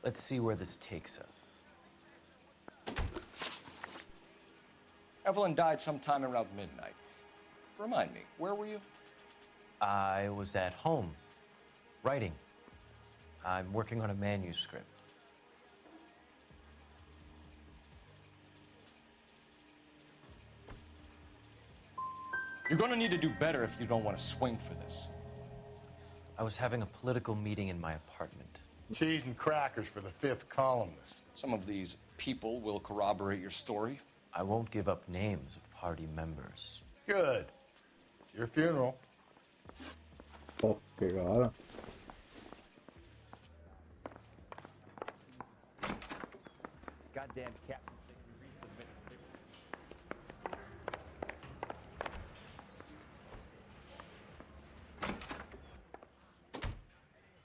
Let's see where this takes us. Evelyn died sometime around midnight. Remind me, where were you? I was at home, writing. I'm working on a manuscript. You're gonna need to do better if you don't want to swing for this. I was having a political meeting in my apartment. cheese and crackers for the fifth columnist. Some of these people will corroborate your story. I won't give up names of party members. Good. It's your funeral. Oh, qué cagada. Goddamn captain.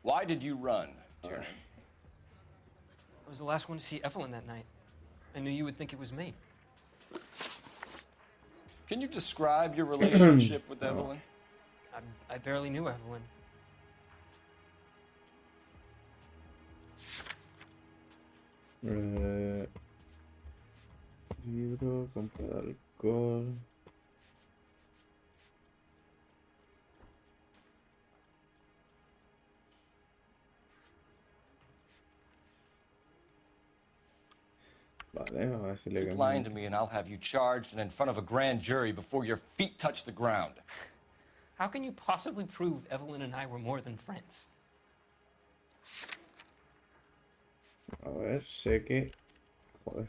Why did you run, Tiernan? I was the last one to see Evelyn that night. I knew you would think it was me. Can you describe your relationship with Evelyn? I barely knew Evelyn. Libro, comprar alcohol. Vale, a ver si le Keep lying to me and I'll have you charged and in front of a grand jury before your feet touch the ground. How can you possibly prove Evelyn and I were more than friends? A ver, sé que... Joder.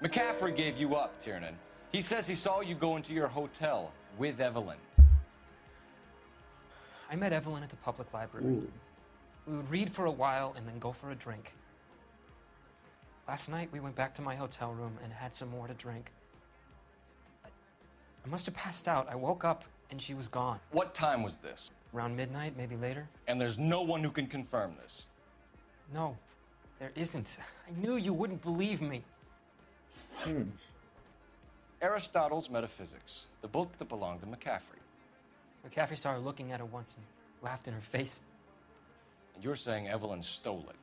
McCaffrey gave you up, Tiernan. He says he saw you go into your hotel with Evelyn. I met Evelyn at the public library. Ooh. We would read for a while and then go for a drink. Last night, we went back to my hotel room and had some more to drink. I must have passed out. I woke up and she was gone. What time was this? Around midnight, maybe later. And there's no one who can confirm this. No, there isn't. I knew you wouldn't believe me. Aristotle's Metaphysics, the book that belonged to McCaffrey. McCaffrey saw her looking at her once and laughed in her face. And you're saying Evelyn stole it.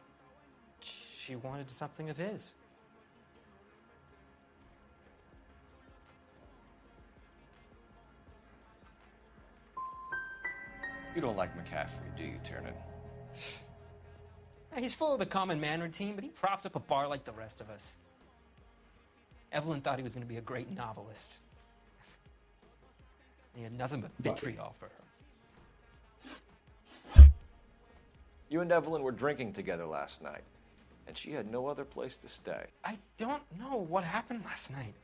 She wanted something of his. You don't like McCaffrey, do you, Tiernan? He's full of the common man routine, but he props up a bar like the rest of us. Evelyn thought he was going to be a great novelist. He had nothing but vitriol for her. You and Evelyn were drinking together last night, and she had no other place to stay. I don't know what happened last night.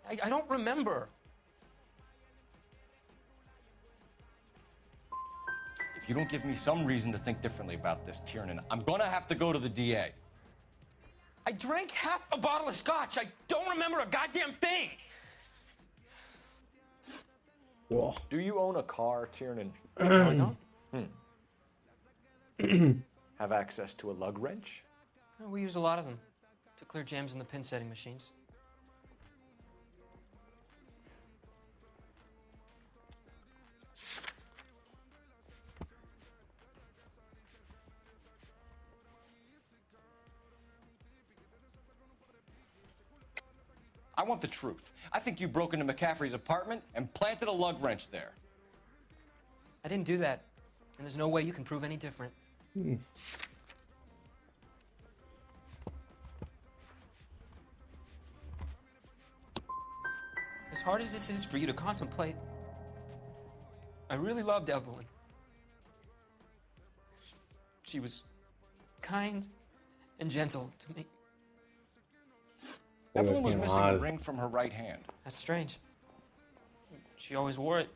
I don't remember. If you don't give me some reason to think differently about this, Tiernan, I'm gonna have to go to the DA. I drank half a bottle of scotch. I don't remember a goddamn thing. Whoa. Do you own a car, Tiernan? No, I don't. Have access to a lug wrench? We use a lot of them to clear jams in the pin setting machines. I want the truth. I think you broke into McCaffrey's apartment and planted a lug wrench there. I didn't do that, and there's no way you can prove any different. As hard as this is for you to contemplate, I really loved Evelyn. She was kind and gentle to me. Evelyn was missing a ring from her right hand. That's strange. She always wore it.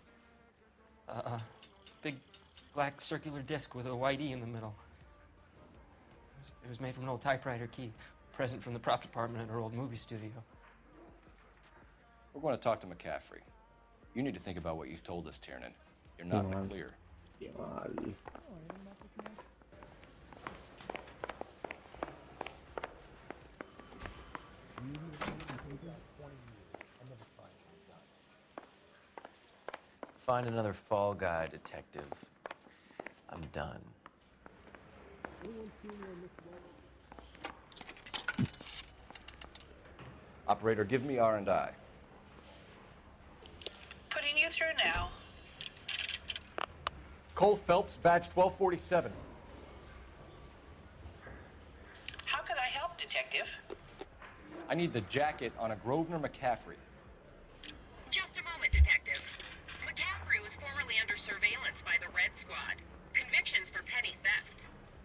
A big black circular disc with a white E in the middle. It was made from an old typewriter key, a present from the prop department at her old movie studio. We're going to talk to McCaffrey. You need to think about what you've told us, Tiernan. You're not in the clear. Find another fall guy, detective. I'm done. Operator, give me R&I. Putting you through now. Cole Phelps, badge 1247. How could I help, detective? I need the jacket on a Grosvenor McCaffrey. Just a moment, detective. McCaffrey was formerly under surveillance by the Red Squad. Convictions for petty theft.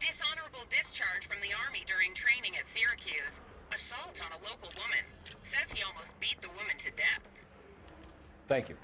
Dishonorable discharge from the Army during training at Syracuse. Assault on a local woman. Says he almost beat the woman to death. Thank you.